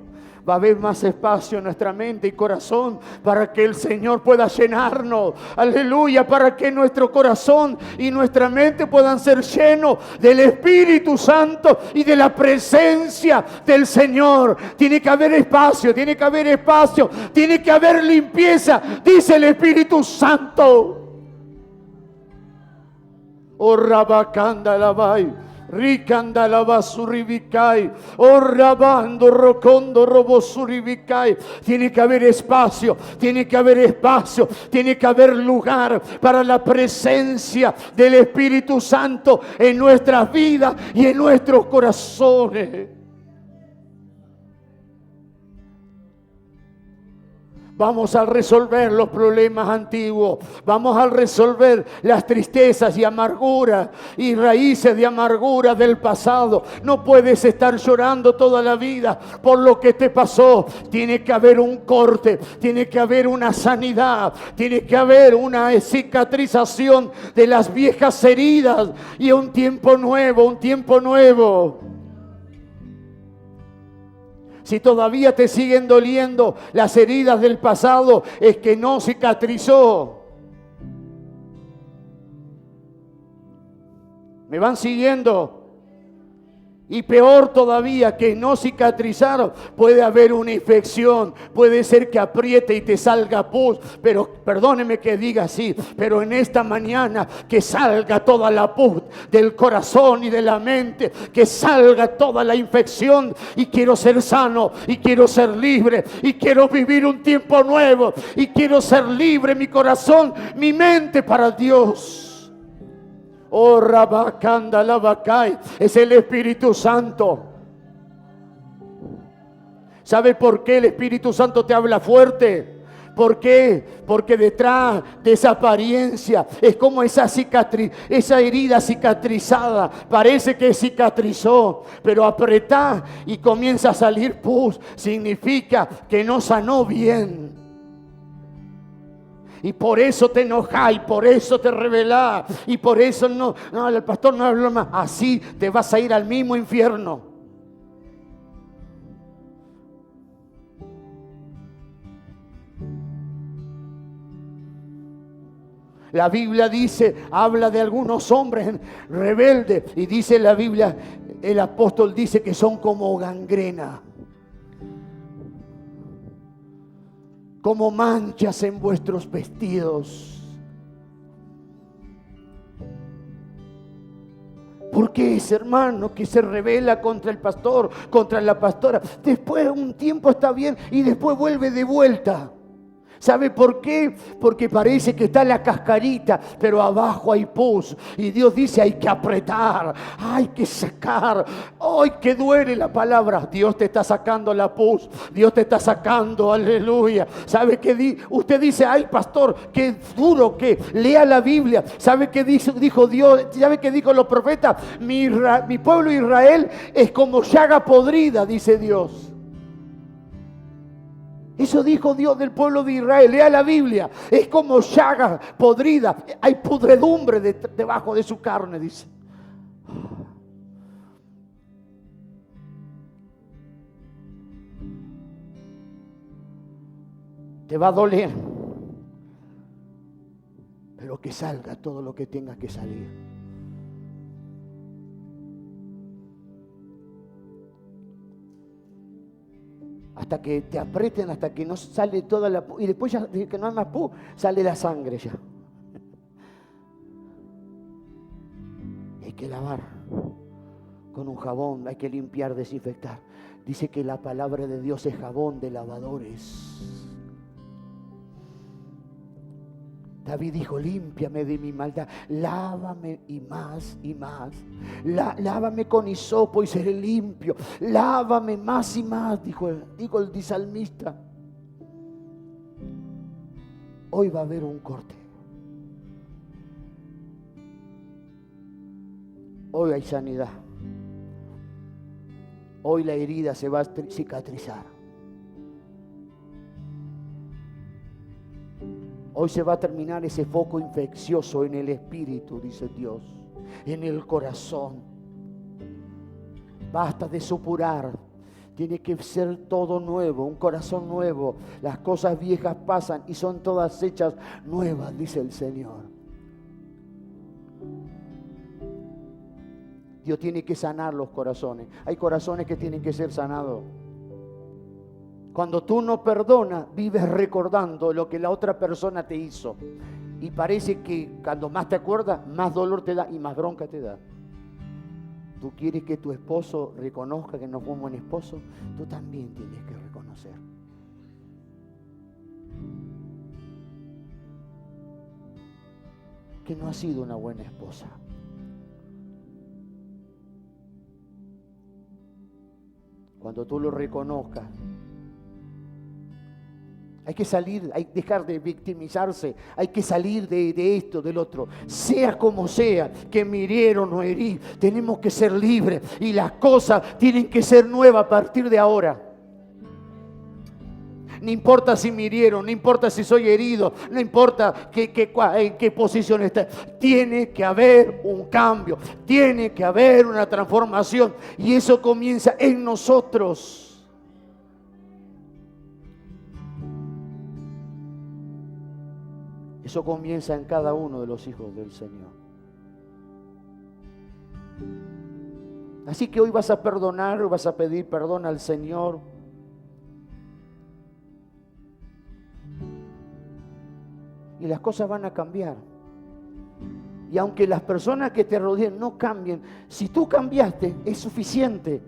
Va a haber más espacio en nuestra mente y corazón para que el Señor pueda llenarnos. Aleluya, para que nuestro corazón y nuestra mente puedan ser llenos del Espíritu Santo y de la presencia del Señor. Tiene que haber espacio, tiene que haber espacio, tiene que haber limpieza, dice el Espíritu Santo. Oh, Rabacanda Labai. Ricanda la basuribicai, orrabando rocondo robosuribicai. Tiene que haber espacio, tiene que haber espacio, tiene que haber lugar para la presencia del Espíritu Santo en nuestras vidas y en nuestros corazones. Vamos a resolver los problemas antiguos. Vamos a resolver las tristezas y amarguras y raíces de amargura del pasado. No puedes estar llorando toda la vida por lo que te pasó. Tiene que haber un corte, tiene que haber una sanidad, tiene que haber una cicatrización de las viejas heridas y un tiempo nuevo, un tiempo nuevo. Si todavía te siguen doliendo las heridas del pasado, es que no cicatrizó. ¿Me van siguiendo? Y peor todavía, que no cicatrizaron, puede haber una infección, puede ser que apriete y te salga pus, pero perdóneme que diga así, pero en esta mañana que salga toda la pus del corazón y de la mente, que salga toda la infección, y quiero ser sano, y quiero ser libre, y quiero vivir un tiempo nuevo, y quiero ser libre, mi corazón, mi mente para Dios. Oh, Rabacanda Lavacay, es el Espíritu Santo. ¿Sabe por qué el Espíritu Santo te habla fuerte? ¿Por qué? Porque detrás de esa apariencia es como esa cicatriz, esa herida cicatrizada. Parece que cicatrizó, pero apretá y comienza a salir pus. Significa que no sanó bien. Y por eso te enojás, y por eso te rebelás, y por eso no, el pastor no habla más. Así te vas a ir al mismo infierno. La Biblia dice, habla de algunos hombres rebeldes, y dice la Biblia, el apóstol dice que son como gangrena, como manchas en vuestros vestidos. ¿Por qué ese hermano que se rebela contra el pastor, contra la pastora, después un tiempo está bien y después vuelve de vuelta? ¿Sabe por qué? Porque parece que está la cascarita, pero abajo hay pus. Y Dios dice, hay que apretar, hay que sacar. ¡Ay, que duele la palabra! Dios te está sacando la pus, Dios te está sacando, aleluya. ¿Sabe qué usted dice? ¡Ay, pastor, qué duro que lea la Biblia! ¿Sabe qué dijo Dios? ¿Sabe qué dijo los profetas? Mi pueblo Israel es como llaga podrida, dice Dios. Eso dijo Dios del pueblo de Israel. Lea la Biblia. Es como llaga podrida. Hay pudredumbre debajo de su carne, dice. Te va a doler. pero que salga todo lo que tenga que salir. Hasta que te aprieten, hasta que no sale toda la pus. Y después ya que no hay más pus, sale la sangre ya. Hay que lavar con un jabón, hay que limpiar, desinfectar. Dice que la palabra de Dios es jabón de lavadores. David dijo, límpiame de mi maldad, lávame y más y más. Lávame con hisopo y seré limpio. Lávame más y más, dijo el salmista. Hoy va a haber un corte. Hoy hay sanidad. Hoy la herida se va a cicatrizar. Hoy se va a terminar ese foco infeccioso en el espíritu, dice Dios, en el corazón. Basta de supurar. Tiene que ser todo nuevo, un corazón nuevo. Las cosas viejas pasan y son todas hechas nuevas, dice el Señor. Dios tiene que sanar los corazones. Hay corazones que tienen que ser sanados. Cuando tú no perdonas, vives recordando lo que la otra persona te hizo. Y parece que cuando más te acuerdas, más dolor te da y más bronca te da. Tú quieres que tu esposo reconozca que no fue un buen esposo, tú también tienes que reconocer. Que no has sido una buena esposa. Cuando tú lo reconozcas, hay que salir, hay que dejar de victimizarse, hay que salir de esto, del otro. Sea como sea, que me hirieron o herí, tenemos que ser libres y las cosas tienen que ser nuevas a partir de ahora. No importa si me hirieron, no importa si soy herido, no importa en qué posición está. Tiene que haber un cambio, tiene que haber una transformación y eso comienza en nosotros. Eso comienza en cada uno de los hijos del Señor. Así que hoy vas a perdonar, vas a pedir perdón al Señor. Y las cosas van a cambiar. Y aunque las personas que te rodeen no cambien, si tú cambiaste, es suficiente.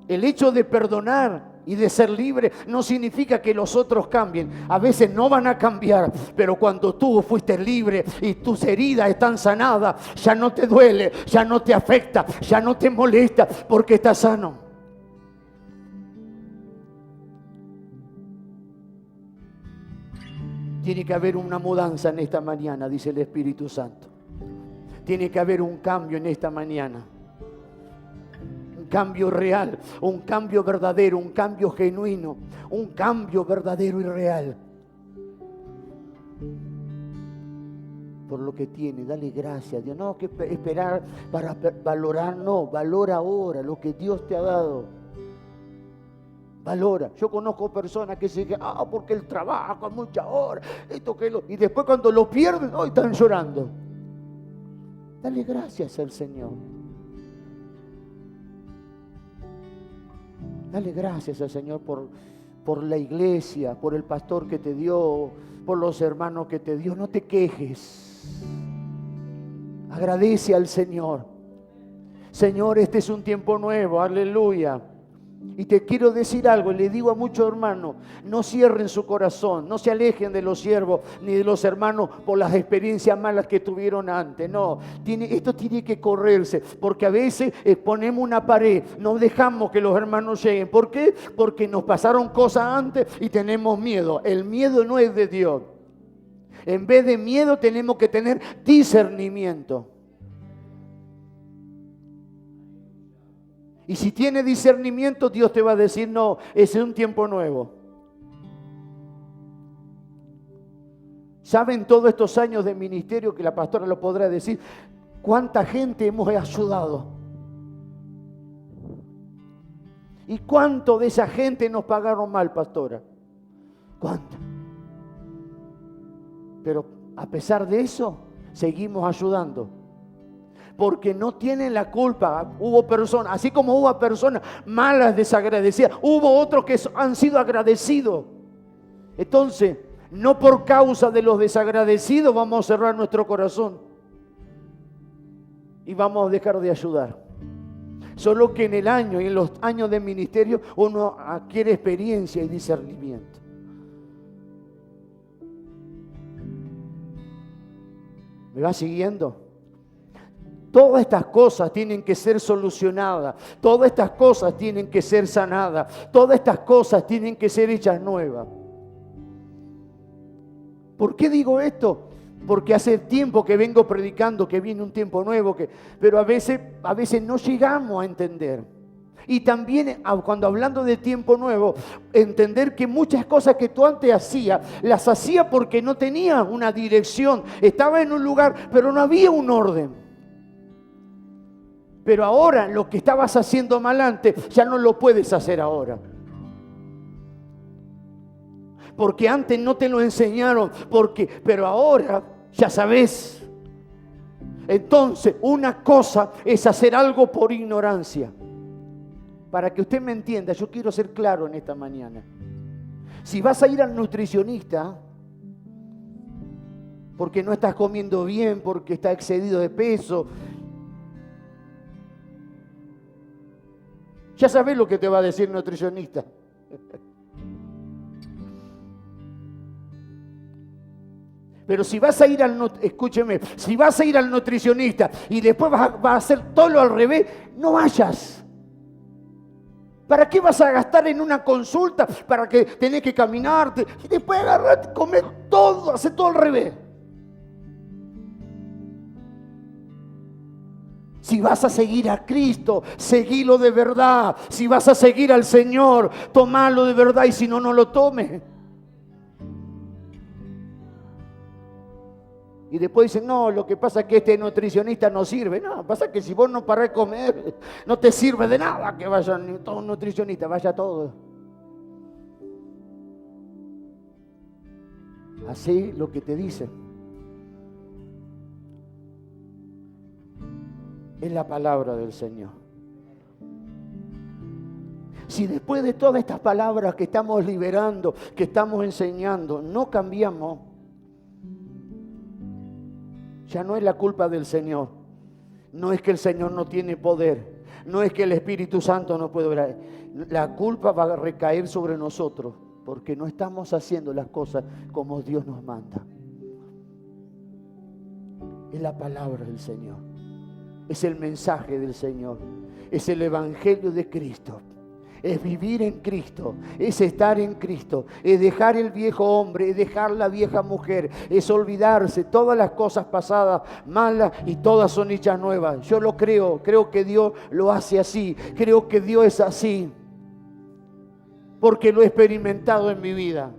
El hecho de perdonar y de ser libre no significa que los otros cambien. A veces no van a cambiar, pero cuando tú fuiste libre y tus heridas están sanadas, ya no te duele, ya no te afecta, ya no te molesta porque estás sano. Tiene que haber una mudanza en esta mañana, dice el Espíritu Santo. Tiene que haber un cambio en esta mañana. Un cambio real, un cambio verdadero, un cambio genuino, un cambio verdadero y real. Por lo que tiene, dale gracias a Dios. No que esperar para valorar, no, valora ahora lo que Dios te ha dado. Valora. Yo conozco personas que se dicen, porque el trabajo, muchas horas, esto que lo. Y después cuando lo pierden, hoy están llorando. Dale gracias al Señor. Dale gracias al Señor por la iglesia, por el pastor que te dio, por los hermanos que te dio. No te quejes. Agradece al Señor. Señor, este es un tiempo nuevo. Aleluya. Y te quiero decir algo, le digo a muchos hermanos, no cierren su corazón, no se alejen de los siervos ni de los hermanos por las experiencias malas que tuvieron antes. No, esto tiene que correrse, porque a veces ponemos una pared, no dejamos que los hermanos lleguen. ¿Por qué? Porque nos pasaron cosas antes y tenemos miedo. El miedo no es de Dios. En vez de miedo tenemos que tener discernimiento. Y si tiene discernimiento, Dios te va a decir, no, ese es un tiempo nuevo. ¿Saben todos estos años de ministerio, que la pastora lo podrá decir, cuánta gente hemos ayudado? ¿Y cuánto de esa gente nos pagaron mal, pastora? ¿Cuánto? Pero a pesar de eso, seguimos ayudando. Porque no tienen la culpa. Hubo personas, así como hubo personas malas, desagradecidas, hubo otros que han sido agradecidos. Entonces, no por causa de los desagradecidos vamos a cerrar nuestro corazón y vamos a dejar de ayudar. Solo que en el año y en los años de ministerio uno adquiere experiencia y discernimiento. ¿Me va siguiendo? Todas estas cosas tienen que ser solucionadas. Todas estas cosas tienen que ser sanadas. Todas estas cosas tienen que ser hechas nuevas. ¿Por qué digo esto? Porque hace tiempo que vengo predicando que viene un tiempo nuevo, pero a veces no llegamos a entender. Y también cuando hablando de tiempo nuevo, entender que muchas cosas que tú antes hacías, las hacías porque no tenías una dirección. Estaba en un lugar, pero no había un orden. Pero ahora lo que estabas haciendo mal antes, ya no lo puedes hacer ahora. Porque antes no te lo enseñaron, pero ahora ya sabes. Entonces, una cosa es hacer algo por ignorancia. Para que usted me entienda, yo quiero ser claro en esta mañana. Si vas a ir al nutricionista, porque no estás comiendo bien, porque estás excedido de peso, ya sabes lo que te va a decir el nutricionista. Pero si vas a ir escúcheme, si vas a ir al nutricionista y después vas a hacer todo lo al revés, no vayas. ¿Para qué vas a gastar en una consulta? Para que tenés que caminarte y después agarrar, comer todo, hacer todo al revés. Si vas a seguir a Cristo, seguilo de verdad. Si vas a seguir al Señor, tomalo de verdad, y si no, no lo tomes. Y después dicen, no, lo que pasa es que este nutricionista no sirve. No, pasa que si vos no parás de comer, no te sirve de nada que vaya todo un nutricionista, vaya todo. Así lo que te dicen. Es la palabra del Señor. Si después de todas estas palabras que estamos liberando, que estamos enseñando, no cambiamos, ya no es la culpa del Señor. No es que el Señor no tiene poder. No es que el Espíritu Santo no puede obrar. La culpa va a recaer sobre nosotros porque no estamos haciendo las cosas como Dios nos manda. Es la palabra del Señor. Es el mensaje del Señor. Es el Evangelio de Cristo. Es vivir en Cristo, es estar en Cristo, es dejar el viejo hombre, es dejar la vieja mujer, es olvidarse todas las cosas pasadas, malas, y todas son hechas nuevas. Yo lo creo que Dios lo hace así, creo que Dios es así, porque lo he experimentado en mi vida.